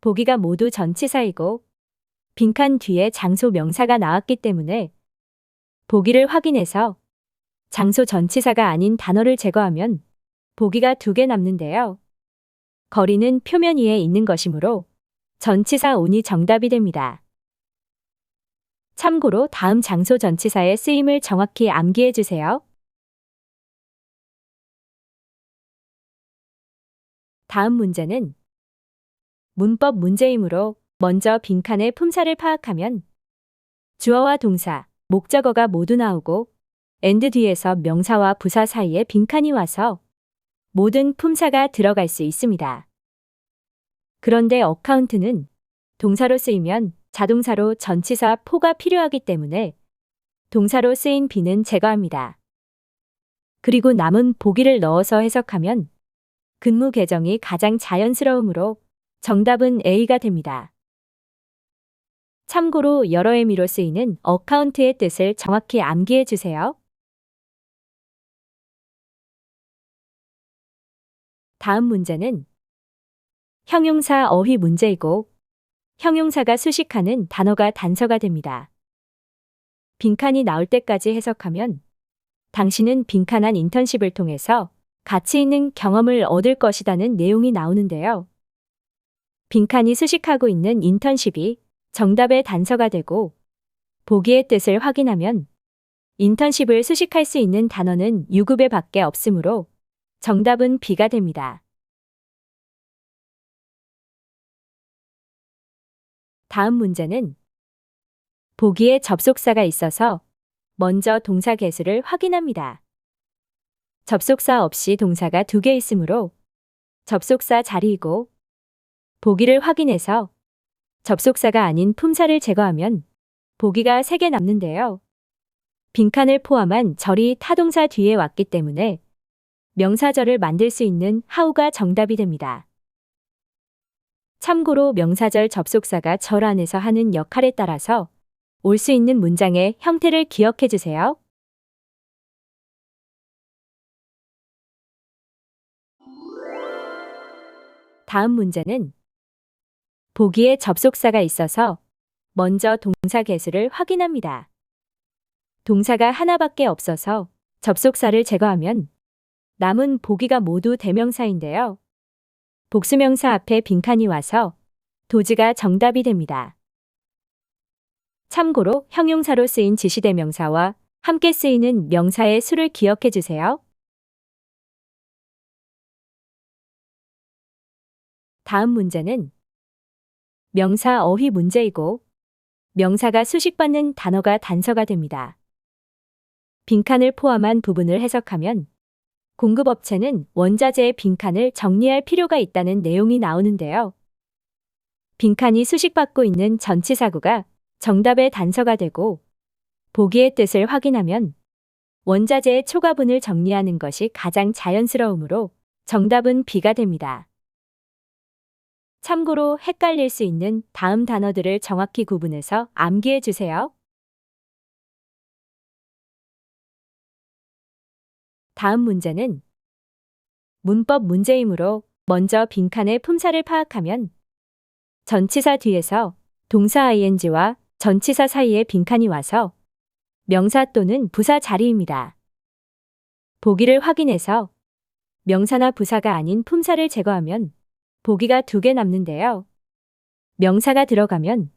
보기가 모두 전치사이고 빈칸 뒤에 장소 명사가 나왔기 때문에 보기를 확인해서 장소 전치사가 아닌 단어를 제거하면 보기가 2개 남는데요. 거리는 표면 위에 있는 것이므로 전치사 on이 정답이 됩니다. 참고로 다음 장소 전치사의 쓰임을 정확히 암기해 주세요. 다음 문제는 문법 문제이므로 먼저 빈칸의 품사를 파악하면 주어와 동사, 목적어가 모두 나오고 and 뒤에서 명사와 부사 사이에 빈칸이 와서 모든 품사가 들어갈 수 있습니다. 그런데 어카운트는 동사로 쓰이면 자동사로 전치사 포가 필요하기 때문에 동사로 쓰인 be는 제거합니다. 그리고 남은 보기를 넣어서 해석하면 근무 계정이 가장 자연스러우므로 정답은 A가 됩니다. 참고로 여러 의미로 쓰이는 어카운트의 뜻을 정확히 암기해 주세요. 다음 문제는 형용사 어휘 문제이고 형용사가 수식하는 단어가 단서가 됩니다. 빈칸이 나올 때까지 해석하면 당신은 빈칸한 인턴십을 통해서 가치 있는 경험을 얻을 것이라는 내용이 나오는데요. 빈칸이 수식하고 있는 인턴십이 정답의 단서가 되고 보기의 뜻을 확인하면 인턴십을 수식할 수 있는 단어는 유급에 밖에 없으므로 정답은 B가 됩니다. 다음 문제는 보기에 접속사가 있어서 먼저 동사 개수를 확인합니다. 접속사 없이 동사가 2개 있으므로 접속사 자리이고 보기를 확인해서 접속사가 아닌 품사를 제거하면 보기가 3개 남는데요. 빈칸을 포함한 절이 타동사 뒤에 왔기 때문에 명사절을 만들 수 있는 how가 정답이 됩니다. 참고로 명사절 접속사가 절 안에서 하는 역할에 따라서 올 수 있는 문장의 형태를 기억해 주세요. 다음 문제는 보기에 접속사가 있어서 먼저 동사 개수를 확인합니다. 동사가 하나밖에 없어서 접속사를 제거하면 남은 보기가 모두 대명사인데요. 복수명사 앞에 빈칸이 와서 도지가 정답이 됩니다. 참고로 형용사로 쓰인 지시대명사와 함께 쓰이는 명사의 수를 기억해 주세요. 다음 문제는 명사 어휘 문제이고 명사가 수식받는 단어가 단서가 됩니다. 빈칸을 포함한 부분을 해석하면 공급업체는 원자재의 빈칸을 정리할 필요가 있다는 내용이 나오는데요. 빈칸이 수식받고 있는 전치사구가 정답의 단서가 되고 보기의 뜻을 확인하면 원자재의 초과분을 정리하는 것이 가장 자연스러우므로 정답은 B가 됩니다. 참고로 헷갈릴 수 있는 다음 단어들을 정확히 구분해서 암기해 주세요. 다음 문제는 문법 문제이므로 먼저 빈칸의 품사를 파악하면 전치사 뒤에서 동사 ing와 전치사 사이에 빈칸이 와서 명사 또는 부사 자리입니다. 보기를 확인해서 명사나 부사가 아닌 품사를 제거하면 보기가 2개 남는데요. 명사가 들어가면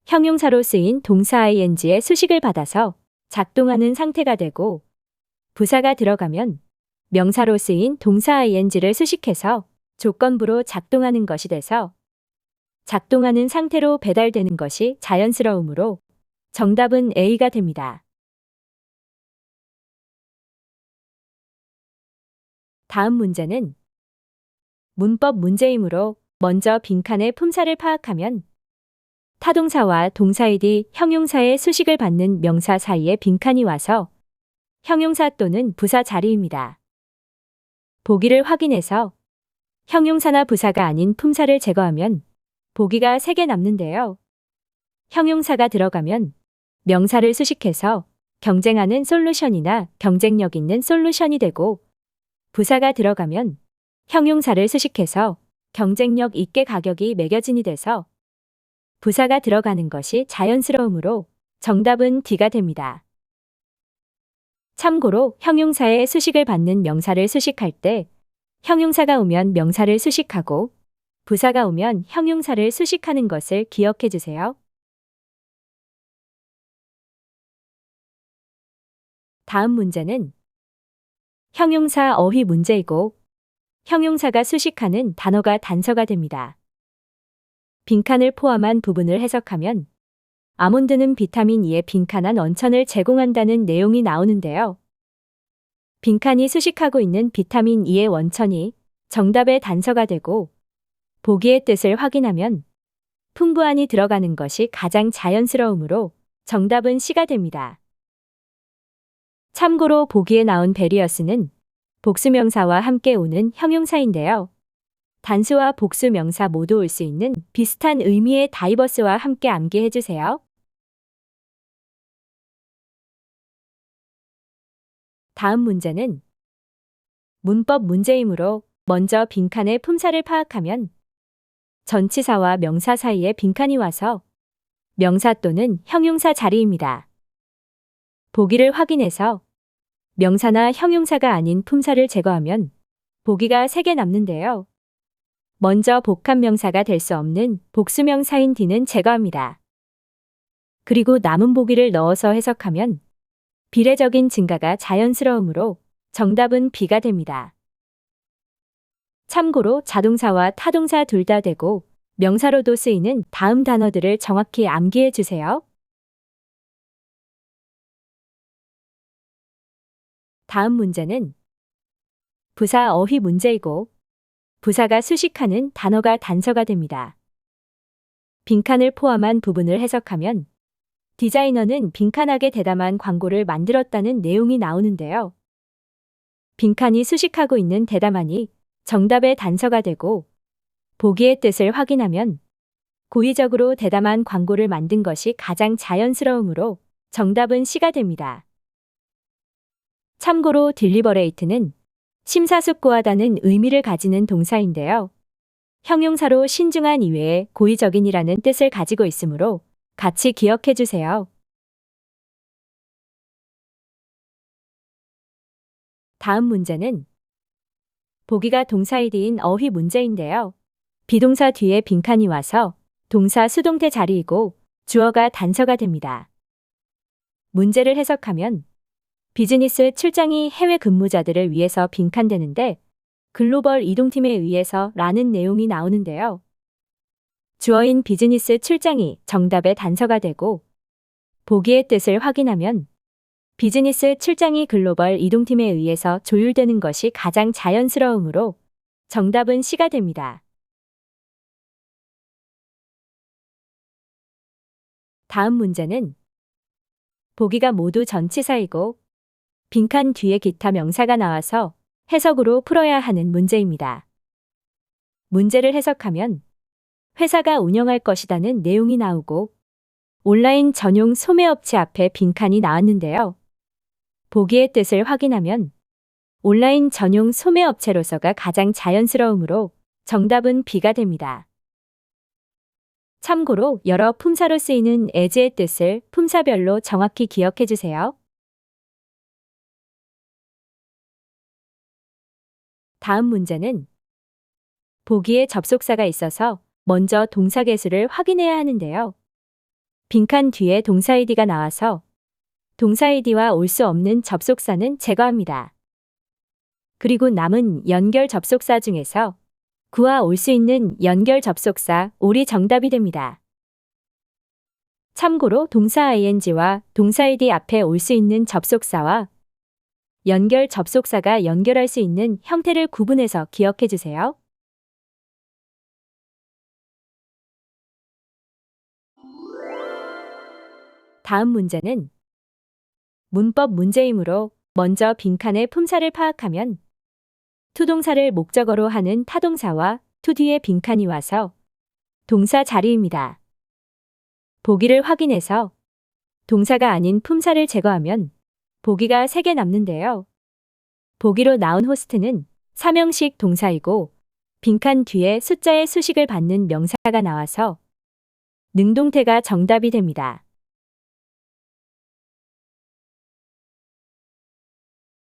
형용사로 쓰인 동사 ing의 수식을 받아서 작동하는 상태가 되고 부사가 들어가면 명사로 쓰인 동사 ing를 수식해서 조건부로 작동하는 것이 돼서 작동하는 상태로 배달되는 것이 자연스러우므로 정답은 A가 됩니다. 다음 문제는 문법 문제이므로 먼저 빈칸의 품사를 파악하면 타동사와 동사이디 형용사의 수식을 받는 명사 사이에 빈칸이 와서 형용사 또는 부사 자리입니다. 보기를 확인해서 형용사나 부사가 아닌 품사를 제거하면 보기가 3개 남는데요. 형용사가 들어가면 명사를 수식해서 경쟁하는 솔루션이나 경쟁력 있는 솔루션이 되고 부사가 들어가면 형용사를 수식해서 경쟁력 있게 가격이 매겨진이 돼서 부사가 들어가는 것이 자연스러우므로 정답은 D가 됩니다. 참고로 형용사의 수식을 받는 명사를 수식할 때 형용사가 오면 명사를 수식하고 부사가 오면 형용사를 수식하는 것을 기억해 주세요. 다음 문제는 형용사 어휘 문제이고 형용사가 수식하는 단어가 단서가 됩니다. 빈칸을 포함한 부분을 해석하면 아몬드는 비타민 E의 빈칸한 원천을 제공한다는 내용이 나오는데요. 빈칸이 수식하고 있는 비타민 E의 원천이 정답의 단서가 되고 보기의 뜻을 확인하면 풍부한이 들어가는 것이 가장 자연스러우므로 정답은 C가 됩니다. 참고로 보기에 나온 베리어스는 복수명사와 함께 오는 형용사인데요. 단수와 복수명사 모두 올 수 있는 비슷한 의미의 다이버스와 함께 암기해 주세요. 다음 문제는 문법 문제이므로 먼저 빈칸의 품사를 파악하면 전치사와 명사 사이에 빈칸이 와서 명사 또는 형용사 자리입니다. 보기를 확인해서 명사나 형용사가 아닌 품사를 제거하면 보기가 3개 남는데요. 먼저 복합명사가 될 수 없는 복수명사인 D는 제거합니다. 그리고 남은 보기를 넣어서 해석하면 비례적인 증가가 자연스러우므로 정답은 B가 됩니다. 참고로 자동사와 타동사 둘 다 되고 명사로도 쓰이는 다음 단어들을 정확히 암기해 주세요. 다음 문제는 부사 어휘 문제이고 부사가 수식하는 단어가 단서가 됩니다. 빈칸을 포함한 부분을 해석하면 디자이너는 빈칸하게 대담한 광고를 만들었다는 내용이 나오는데요. 빈칸이 수식하고 있는 대담하니 정답의 단서가 되고 보기의 뜻을 확인하면 고의적으로 대담한 광고를 만든 것이 가장 자연스러우므로 정답은 C가 됩니다. 참고로 딜리버레이트는 심사숙고하다는 의미를 가지는 동사인데요. 형용사로 신중한 이외에 고의적인이라는 뜻을 가지고 있으므로 같이 기억해 주세요. 다음 문제는 보기가 동사이디인 어휘 문제인데요. 비동사 뒤에 빈칸이 와서 동사 수동태 자리이고 주어가 단서가 됩니다. 문제를 해석하면 비즈니스 출장이 해외 근무자들을 위해서 빈칸되는데 글로벌 이동팀에 의해서 라는 내용이 나오는데요. 주어인 비즈니스 출장이 정답의 단서가 되고 보기의 뜻을 확인하면 비즈니스 출장이 글로벌 이동팀에 의해서 조율되는 것이 가장 자연스러우므로 정답은 C가 됩니다. 다음 문제는 보기가 모두 전치사이고 빈칸 뒤에 기타 명사가 나와서 해석으로 풀어야 하는 문제입니다. 문제를 해석하면 회사가 운영할 것이라는 내용이 나오고 온라인 전용 소매업체 앞에 빈칸이 나왔는데요. 보기의 뜻을 확인하면 온라인 전용 소매업체로서가 가장 자연스러우므로 정답은 B가 됩니다. 참고로 여러 품사로 쓰이는 as의 뜻을 품사별로 정확히 기억해 주세요. 다음 문제는 보기에 접속사가 있어서 먼저 동사 개수를 확인해야 하는데요. 빈칸 뒤에 동사 id가 나와서 동사의 d와 올 수 없는 접속사는 제거합니다. 그리고 남은 연결 접속사 중에서 구와 올 수 있는 연결 접속사 올이 정답이 됩니다. 참고로 동사 ing와 동사의 d 앞에 올 수 있는 접속사와 연결 접속사가 연결할 수 있는 형태를 구분해서 기억해 주세요. 다음 문제는 문법 문제이므로 먼저 빈칸의 품사를 파악하면 투동사를 목적어로 하는 타동사와 투 뒤에 빈칸이 와서 동사 자리입니다. 보기를 확인해서 동사가 아닌 품사를 제거하면 보기가 3개 남는데요. 보기로 나온 호스트는 사명식 동사이고 빈칸 뒤에 숫자의 수식을 받는 명사가 나와서 능동태가 정답이 됩니다.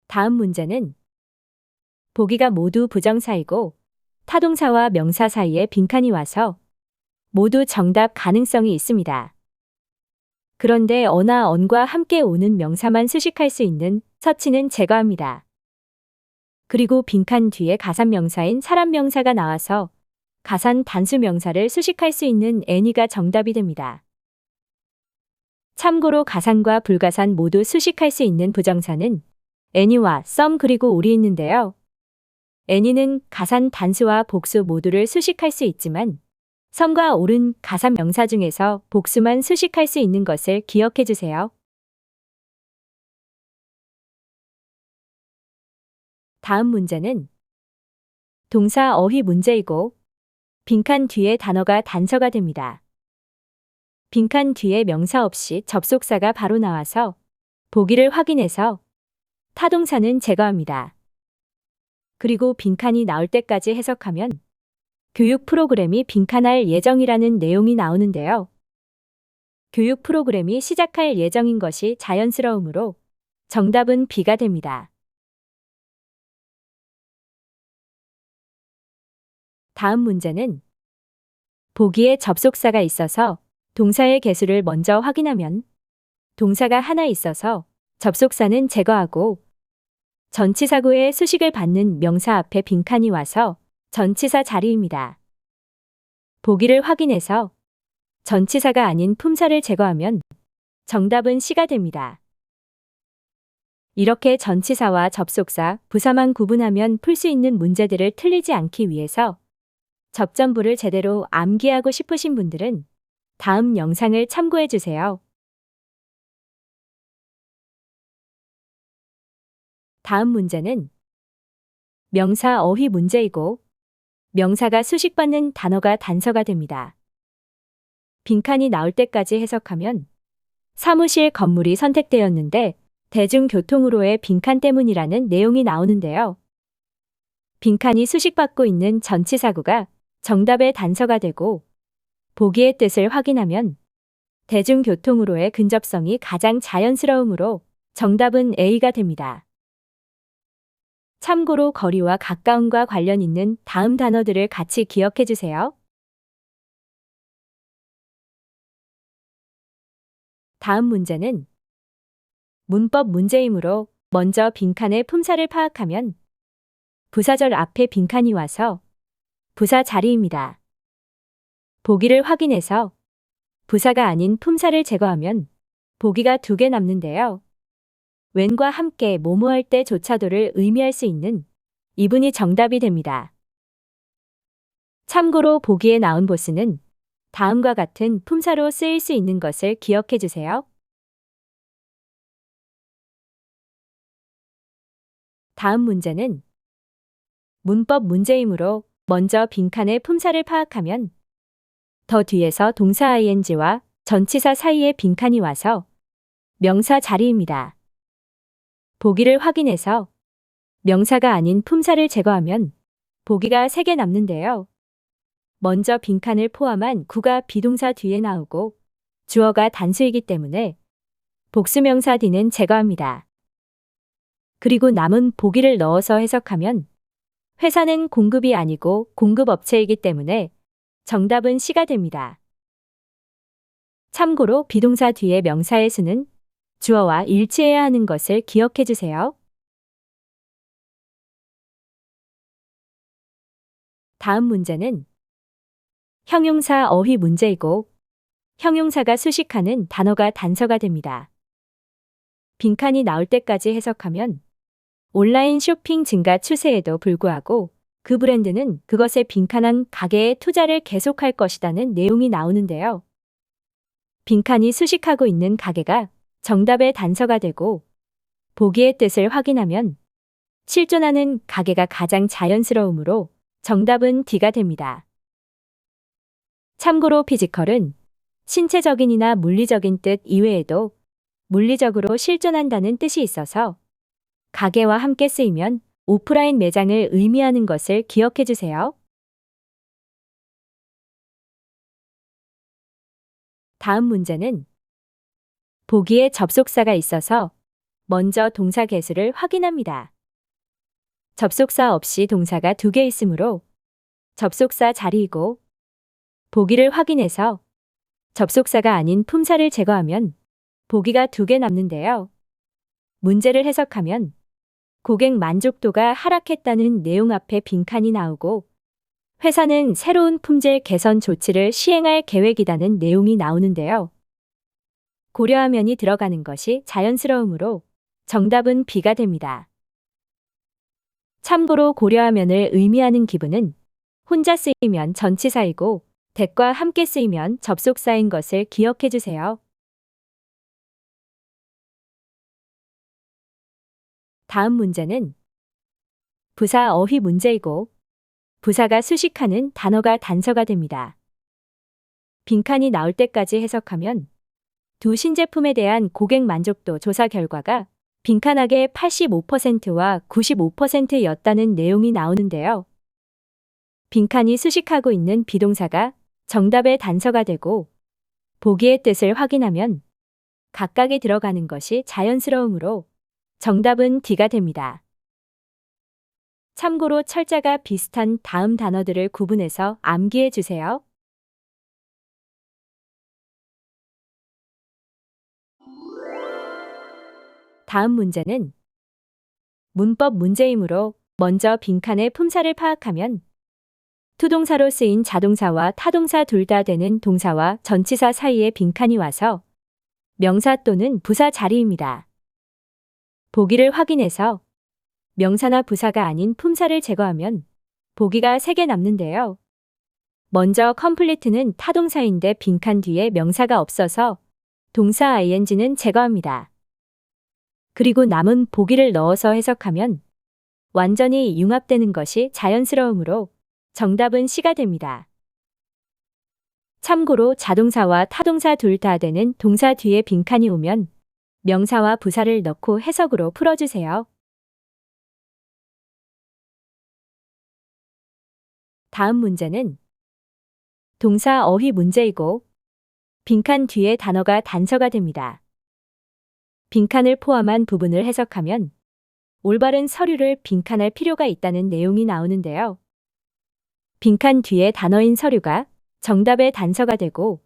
다음 문제는 보기가 모두 부정사이고 타동사와 명사 사이에 빈칸이 와서 모두 정답 가능성이 있습니다. 그런데 어나 언과 함께 오는 명사만 수식할 수 있는 서치는 제거합니다. 그리고 빈칸 뒤에 가산 명사인 사람 명사가 나와서 가산 단수 명사를 수식할 수 있는 any가 정답이 됩니다. 참고로 가산과 불가산 모두 수식할 수 있는 부정사는 any와 some 그리고 올이 있는데요. any는 가산 단수와 복수 모두를 수식할 수 있지만 some과 올은 가산 명사 중에서 복수만 수식할 수 있는 것을 기억해 주세요. 다음 문제는 동사 어휘 문제이고 빈칸 뒤에 단어가 단서가 됩니다. 빈칸 뒤에 명사 없이 접속사가 바로 나와서 보기를 확인해서 타동사는 제거합니다. 그리고 빈칸이 나올 때까지 해석하면 교육 프로그램이 빈칸할 예정이라는 내용이 나오는데요. 교육 프로그램이 시작할 예정인 것이 자연스러우므로 정답은 B가 됩니다. 다음 문제는 보기에 접속사가 있어서 동사의 개수를 먼저 확인하면 동사가 하나 있어서 접속사는 제거하고 전치사구의 수식을 받는 명사 앞에 빈칸이 와서 전치사 자리입니다. 보기를 확인해서 전치사가 아닌 품사를 제거하면 정답은 C가 됩니다. 이렇게 전치사와 접속사, 부사만 구분하면 풀 수 있는 문제들을 틀리지 않기 위해서 접전부를 제대로 암기하고 싶으신 분들은 다음 영상을 참고해 주세요. 다음 문제는 명사 어휘 문제이고 명사가 수식받는 단어가 단서가 됩니다. 빈칸이 나올 때까지 해석하면 사무실 건물이 선택되었는데 대중교통으로의 빈칸 때문이라는 내용이 나오는데요. 빈칸이 수식받고 있는 전치사구가 정답의 단서가 되고 보기의 뜻을 확인하면 대중교통으로의 근접성이 가장 자연스러우므로 정답은 A가 됩니다. 참고로 거리와 가까움과 관련 있는 다음 단어들을 같이 기억해 주세요. 다음 문제는 문법 문제이므로 먼저 빈칸의 품사를 파악하면 부사절 앞에 빈칸이 와서 부사 자리입니다. 보기를 확인해서 부사가 아닌 품사를 제거하면 보기가 2개 남는데요. when과 함께 뭐뭐할 때조차도를 의미할 수 있는 이분이 정답이 됩니다. 참고로 보기에 나온 보스는 다음과 같은 품사로 쓰일 수 있는 것을 기억해 주세요. 다음 문제는 문법 문제이므로 먼저 빈칸의 품사를 파악하면 더 뒤에서 동사 ing와 전치사 사이에 빈칸이 와서 명사 자리입니다. 보기를 확인해서 명사가 아닌 품사를 제거하면 보기가 3개 남는데요. 먼저 빈칸을 포함한 구가 비동사 뒤에 나오고 주어가 단수이기 때문에 복수명사 D는 제거합니다. 그리고 남은 보기를 넣어서 해석하면 회사는 공급이 아니고 공급업체이기 때문에 정답은 C가 됩니다. 참고로 비동사 뒤에 명사의 수는 주어와 일치해야 하는 것을 기억해 주세요. 다음 문제는 형용사 어휘 문제이고 형용사가 수식하는 단어가 단서가 됩니다. 빈칸이 나올 때까지 해석하면 온라인 쇼핑 증가 추세에도 불구하고 그 브랜드는 그것에 빈칸한 가게에 투자를 계속할 것이라는 내용이 나오는데요. 빈칸이 수식하고 있는 가게가 정답의 단서가 되고 보기의 뜻을 확인하면 실존하는 가게가 가장 자연스러우므로 정답은 D가 됩니다. 참고로 피지컬은 신체적인이나 물리적인 뜻 이외에도 물리적으로 실존한다는 뜻이 있어서 가게와 함께 쓰이면 오프라인 매장을 의미하는 것을 기억해 주세요. 다음 문제는 보기에 접속사가 있어서 먼저 동사 개수를 확인합니다. 접속사 없이 동사가 2개 있으므로 접속사 자리이고 보기를 확인해서 접속사가 아닌 품사를 제거하면 보기가 2개 남는데요. 문제를 해석하면 고객 만족도가 하락했다는 내용 앞에 빈칸이 나오고 회사는 새로운 품질 개선 조치를 시행할 계획이라는 내용이 나오는데요. 고려화면이 들어가는 것이 자연스러우므로 정답은 B가 됩니다. 참고로 고려화면을 의미하는 기분은 혼자 쓰이면 전치사이고 대과 함께 쓰이면 접속사인 것을 기억해 주세요. 다음 문제는 부사 어휘 문제이고 부사가 수식하는 단어가 단서가 됩니다. 빈칸이 나올 때까지 해석하면 두 신제품에 대한 고객 만족도 조사 결과가 빈칸하게 85%와 95%였다는 내용이 나오는데요. 빈칸이 수식하고 있는 비동사가 정답의 단서가 되고 보기의 뜻을 확인하면 각각에 들어가는 것이 자연스러우므로 정답은 D가 됩니다. 참고로 철자가 비슷한 다음 단어들을 구분해서 암기해 주세요. 다음 문제는 문법 문제이므로 먼저 빈칸의 품사를 파악하면 투동사로 쓰인 자동사와 타동사 둘 다 되는 동사와 전치사 사이에 빈칸이 와서 명사 또는 부사 자리입니다. 보기를 확인해서 명사나 부사가 아닌 품사를 제거하면 보기가 3개 남는데요. 먼저 complete는 타동사인데 빈칸 뒤에 명사가 없어서 동사 ing는 제거합니다. 그리고 남은 보기를 넣어서 해석하면 완전히 융합되는 것이 자연스러우므로 정답은 C가 됩니다. 참고로 자동사와 타동사 둘 다 되는 동사 뒤에 빈칸이 오면 명사와 부사를 넣고 해석으로 풀어주세요. 다음 문제는 동사 어휘 문제이고 빈칸 뒤에 단어가 단서가 됩니다. 빈칸을 포함한 부분을 해석하면 올바른 서류를 빈칸할 필요가 있다는 내용이 나오는데요. 빈칸 뒤에 단어인 서류가 정답의 단서가 되고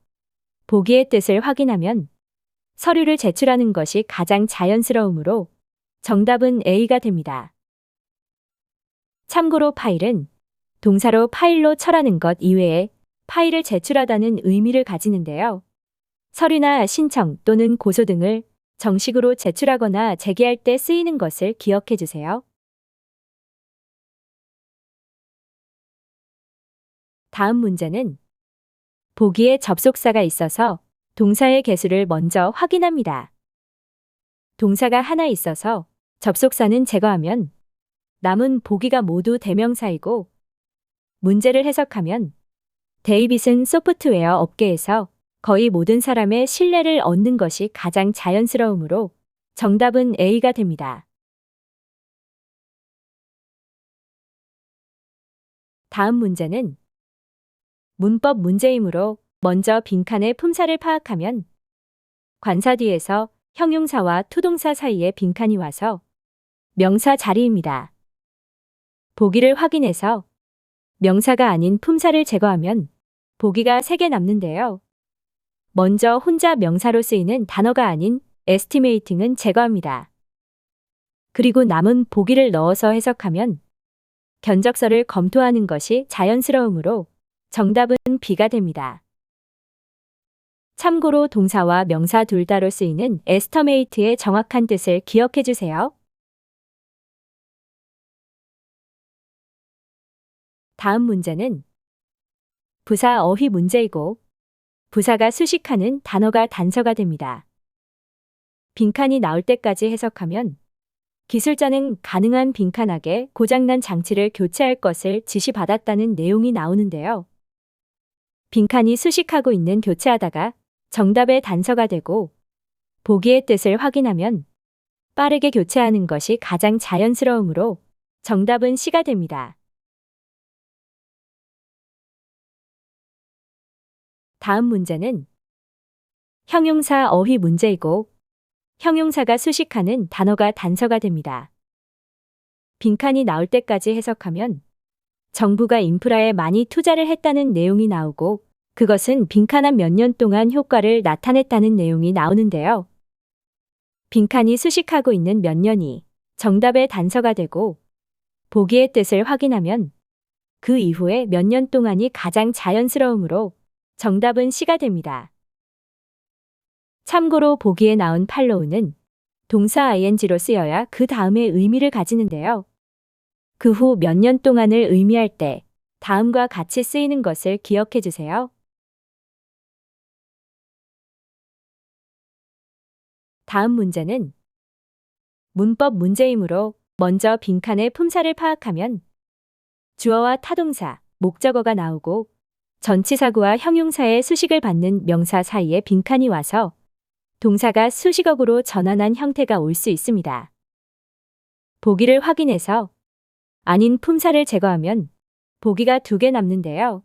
보기의 뜻을 확인하면 서류를 제출하는 것이 가장 자연스러우므로 정답은 A가 됩니다. 참고로 파일은 동사로 파일로 처라는 것 이외에 파일을 제출하다는 의미를 가지는데요. 서류나 신청 또는 고소 등을 정식으로 제출하거나 제기할 때 쓰이는 것을 기억해 주세요. 다음 문제는 보기에 접속사가 있어서 동사의 개수를 먼저 확인합니다. 동사가 하나 있어서 접속사는 제거하면 남은 보기가 모두 대명사이고 문제를 해석하면 데이빗은 소프트웨어 업계에서 거의 모든 사람의 신뢰를 얻는 것이 가장 자연스러우므로 정답은 A가 됩니다. 다음 문제는 문법 문제이므로 먼저 빈칸의 품사를 파악하면 관사 뒤에서 형용사와 투동사 사이에 빈칸이 와서 명사 자리입니다. 보기를 확인해서 명사가 아닌 품사를 제거하면 보기가 3개 남는데요. 먼저 혼자 명사로 쓰이는 단어가 아닌 estimating은 제거합니다. 그리고 남은 보기를 넣어서 해석하면 견적서를 검토하는 것이 자연스러우므로 정답은 B가 됩니다. 참고로 동사와 명사 둘 다로 쓰이는 estimate의 정확한 뜻을 기억해 주세요. 다음 문제는 부사 어휘 문제이고 부사가 수식하는 단어가 단서가 됩니다. 빈칸이 나올 때까지 해석하면 기술자는 가능한 빈칸하게 고장난 장치를 교체할 것을 지시받았다는 내용이 나오는데요. 빈칸이 수식하고 있는 교체하다가 정답의 단서가 되고 보기의 뜻을 확인하면 빠르게 교체하는 것이 가장 자연스러우므로 정답은 C가 됩니다. 다음 문제는 형용사 어휘 문제이고 형용사가 수식하는 단어가 단서가 됩니다. 빈칸이 나올 때까지 해석하면 정부가 인프라에 많이 투자를 했다는 내용이 나오고 그것은 빈칸한 몇 년 동안 효과를 나타냈다는 내용이 나오는데요. 빈칸이 수식하고 있는 몇 년이 정답의 단서가 되고 보기의 뜻을 확인하면 그 이후에 몇 년 동안이 가장 자연스러우므로 정답은 C가 됩니다. 참고로 보기에 나온 팔로우는 동사 ing로 쓰여야 그 다음에 의미를 가지는데요. 그 후 몇 년 동안을 의미할 때 다음과 같이 쓰이는 것을 기억해 주세요. 다음 문제는 문법 문제이므로 먼저 빈칸의 품사를 파악하면 주어와 타동사, 목적어가 나오고 전치사구와 형용사의 수식을 받는 명사 사이에 빈칸이 와서 동사가 수식어구로 전환한 형태가 올 수 있습니다. 보기를 확인해서 아닌 품사를 제거하면 보기가 2개 남는데요.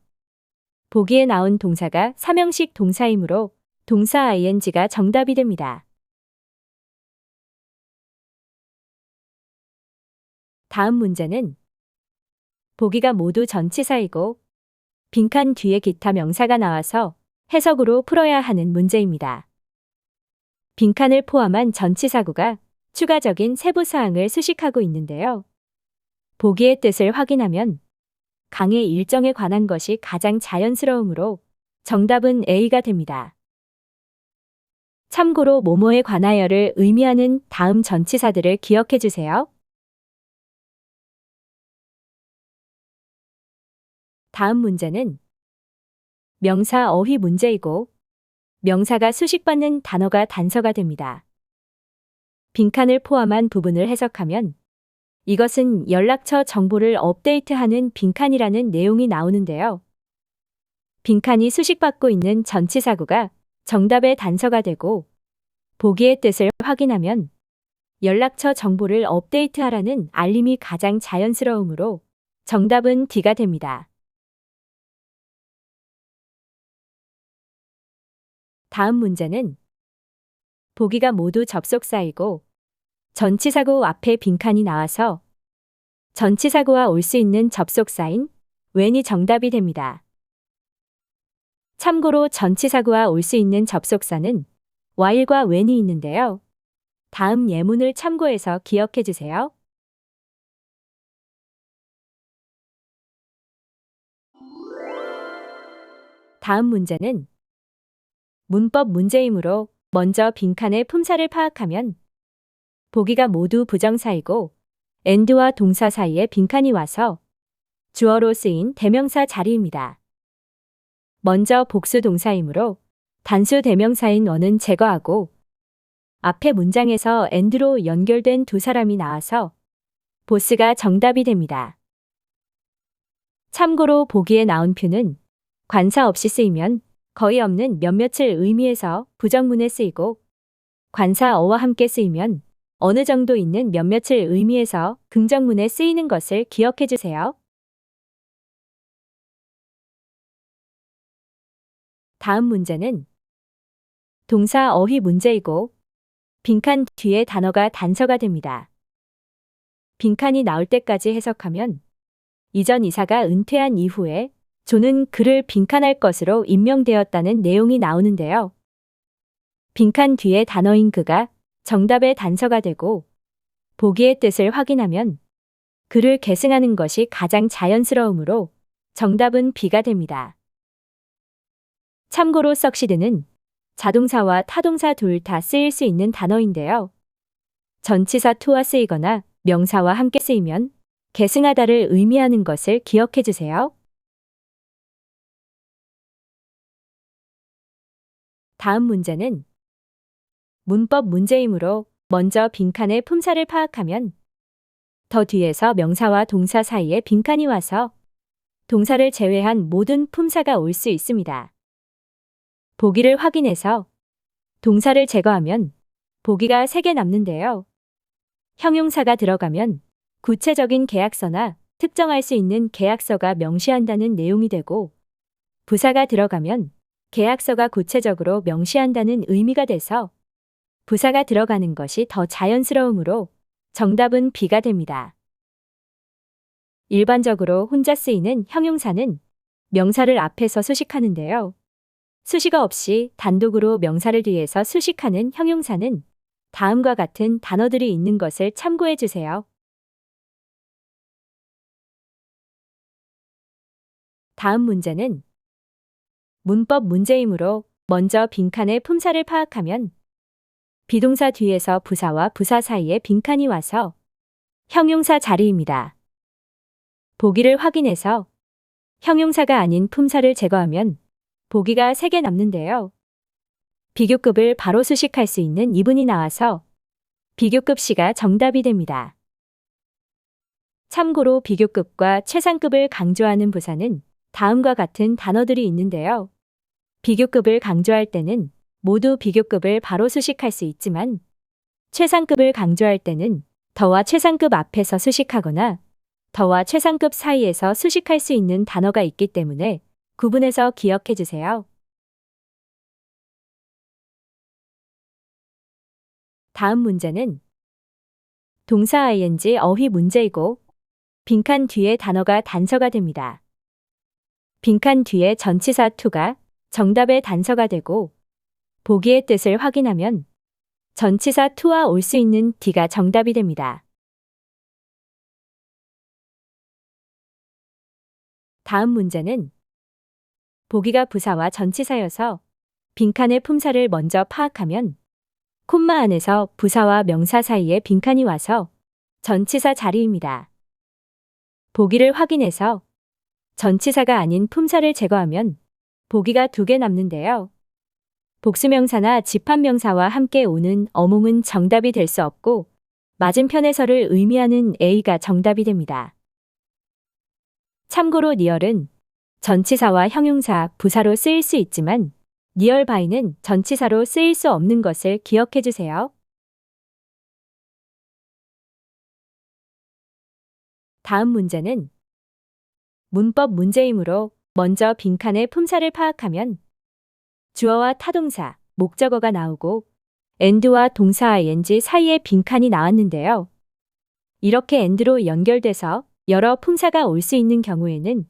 보기에 나온 동사가 사명식 동사이므로 동사 ing가 정답이 됩니다. 다음 문제는 보기가 모두 전치사이고 빈칸 뒤에 기타 명사가 나와서 해석으로 풀어야 하는 문제입니다. 빈칸을 포함한 전치사구가 추가적인 세부사항을 수식하고 있는데요. 보기의 뜻을 확인하면 강의 일정에 관한 것이 가장 자연스러우므로 정답은 A가 됩니다. 참고로 뭐뭐에 관하여를 의미하는 다음 전치사들을 기억해 주세요. 다음 문제는 명사 어휘 문제이고 명사가 수식받는 단어가 단서가 됩니다. 빈칸을 포함한 부분을 해석하면 이것은 연락처 정보를 업데이트하는 빈칸이라는 내용이 나오는데요. 빈칸이 수식받고 있는 전치사구가 정답의 단서가 되고 보기의 뜻을 확인하면 연락처 정보를 업데이트하라는 알림이 가장 자연스러우므로 정답은 D가 됩니다. 다음 문제는 보기가 모두 접속사이고 전치사구 앞에 빈칸이 나와서 전치사구와 올 수 있는 접속사인 when이 정답이 됩니다. 참고로 전치사구와 올 수 있는 접속사는 while과 when이 있는데요. 다음 예문을 참고해서 기억해 주세요. 다음 문제는 문법 문제이므로 먼저 빈칸의 품사를 파악하면 보기가 모두 부정사이고 and와 동사 사이에 빈칸이 와서 주어로 쓰인 대명사 자리입니다. 먼저 복수 동사이므로 단수 대명사인 원은 제거하고 앞에 문장에서 and로 연결된 두 사람이 나와서 보스가 정답이 됩니다. 참고로 보기에 나온 표는 관사 없이 쓰이면 거의 없는 몇몇을 의미해서 부정문에 쓰이고 관사어와 함께 쓰이면 어느 정도 있는 몇몇을 의미해서 긍정문에 쓰이는 것을 기억해 주세요. 다음 문제는 동사 어휘 문제이고 빈칸 뒤에 단어가 단서가 됩니다. 빈칸이 나올 때까지 해석하면 이전 이사가 은퇴한 이후에 조는 그를 빈칸할 것으로 임명되었다는 내용이 나오는데요. 빈칸 뒤에 단어인 그가 정답의 단서가 되고 보기의 뜻을 확인하면 그를 계승하는 것이 가장 자연스러우므로 정답은 B가 됩니다. 참고로 succeed는 자동사와 타동사 둘 다 쓰일 수 있는 단어인데요. 전치사 to와 쓰이거나 명사와 함께 쓰이면 계승하다를 의미하는 것을 기억해 주세요. 다음 문제는 문법 문제이므로 먼저 빈칸의 품사를 파악하면 더 뒤에서 명사와 동사 사이에 빈칸이 와서 동사를 제외한 모든 품사가 올 수 있습니다. 보기를 확인해서 동사를 제거하면 보기가 3개 남는데요. 형용사가 들어가면 구체적인 계약서나 특정할 수 있는 계약서가 명시한다는 내용이 되고 부사가 들어가면 계약서가 구체적으로 명시한다는 의미가 돼서 부사가 들어가는 것이 더 자연스러우므로 정답은 B가 됩니다. 일반적으로 혼자 쓰이는 형용사는 명사를 앞에서 수식하는데요. 수식어 없이 단독으로 명사를 뒤에서 수식하는 형용사는 다음과 같은 단어들이 있는 것을 참고해 주세요. 다음 문제는 문법 문제이므로 먼저 빈칸의 품사를 파악하면 비동사 뒤에서 부사와 부사 사이에 빈칸이 와서 형용사 자리입니다. 보기를 확인해서 형용사가 아닌 품사를 제거하면 보기가 3개 남는데요. 비교급을 바로 수식할 수 있는 이분이 나와서 비교급 C가 정답이 됩니다. 참고로 비교급과 최상급을 강조하는 부사는 다음과 같은 단어들이 있는데요. 비교급을 강조할 때는 모두 비교급을 바로 수식할 수 있지만 최상급을 강조할 때는 더와 최상급 앞에서 수식하거나 더와 최상급 사이에서 수식할 수 있는 단어가 있기 때문에 구분해서 기억해 주세요. 다음 문제는 동사 ing 어휘 문제이고 빈칸 뒤에 단어가 단서가 됩니다. 빈칸 뒤에 전치사 to가 정답의 단서가 되고 보기의 뜻을 확인하면 전치사 to와 올 수 있는 D가 정답이 됩니다. 다음 문제는 보기가 부사와 전치사여서 빈칸의 품사를 먼저 파악하면 콤마 안에서 부사와 명사 사이에 빈칸이 와서 전치사 자리입니다. 보기를 확인해서 전치사가 아닌 품사를 제거하면 보기가 2개 남는데요. 복수명사나 집합명사와 함께 오는 어몽은 정답이 될 수 없고 맞은편에서를 의미하는 A가 정답이 됩니다. 참고로 니얼은 전치사와 형용사, 부사로 쓰일 수 있지만 니얼바이는 전치사로 쓰일 수 없는 것을 기억해 주세요. 다음 문제는 문법 문제이므로 먼저 빈칸의 품사를 파악하면 주어와 타동사, 목적어가 나오고 and와 동사 ing 사이에 빈칸이 나왔는데요. 이렇게 and로 연결돼서 여러 품사가 올 수 있는 경우에는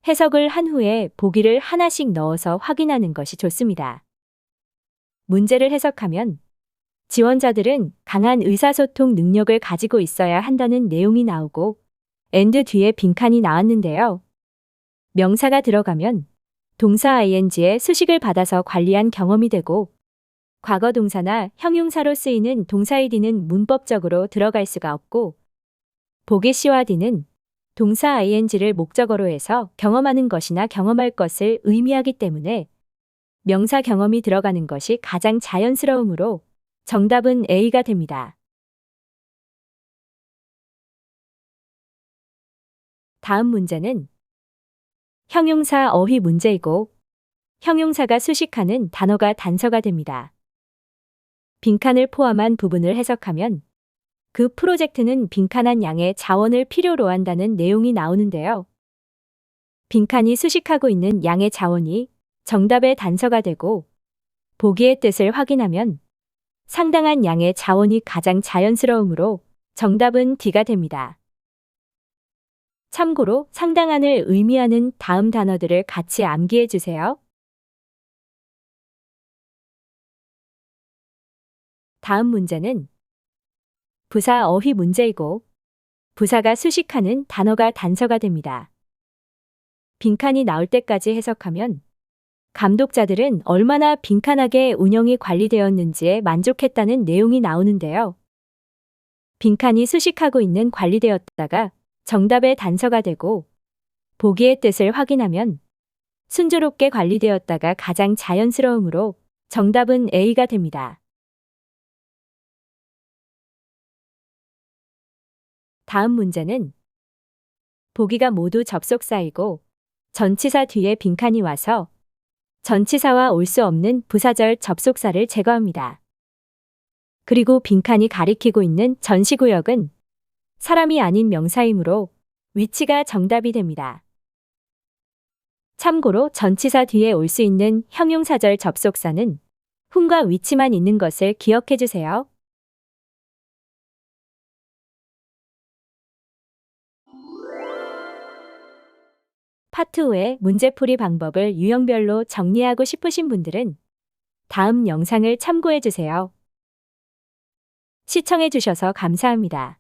해석을 한 후에 보기를 하나씩 넣어서 확인하는 것이 좋습니다. 문제를 해석하면 지원자들은 강한 의사소통 능력을 가지고 있어야 한다는 내용이 나오고 and 뒤에 빈칸이 나왔는데요. 명사가 들어가면 동사 ing의 수식을 받아서 관리한 경험이 되고 과거 동사나 형용사로 쓰이는 동사의 D는 문법적으로 들어갈 수가 없고 보기 C와 D는 동사 ing를 목적어로 해서 경험하는 것이나 경험할 것을 의미하기 때문에 명사 경험이 들어가는 것이 가장 자연스러우므로 정답은 A가 됩니다. 다음 문제는 형용사 어휘 문제이고 형용사가 수식하는 단어가 단서가 됩니다. 빈칸을 포함한 부분을 해석하면 그 프로젝트는 빈칸한 양의 자원을 필요로 한다는 내용이 나오는데요. 빈칸이 수식하고 있는 양의 자원이 정답의 단서가 되고 보기의 뜻을 확인하면 상당한 양의 자원이 가장 자연스러우므로 정답은 D가 됩니다. 참고로 상당한을 의미하는 다음 단어들을 같이 암기해 주세요. 다음 문제는 부사 어휘 문제이고 부사가 수식하는 단어가 단서가 됩니다. 빈칸이 나올 때까지 해석하면 감독자들은 얼마나 빈칸하게 운영이 관리되었는지에 만족했다는 내용이 나오는데요. 빈칸이 수식하고 있는 관리되었다가 정답의 단서가 되고 보기의 뜻을 확인하면 순조롭게 관리되었다가 가장 자연스러우므로 정답은 A가 됩니다. 다음 문제는 보기가 모두 접속사이고 전치사 뒤에 빈칸이 와서 전치사와 올 수 없는 부사절 접속사를 제거합니다. 그리고 빈칸이 가리키고 있는 전시구역은 사람이 아닌 명사이므로 위치가 정답이 됩니다. 참고로 전치사 뒤에 올 수 있는 형용사절 접속사는 훈과 위치만 있는 것을 기억해 주세요. 파트 5의 문제풀이 방법을 유형별로 정리하고 싶으신 분들은 다음 영상을 참고해 주세요. 시청해 주셔서 감사합니다.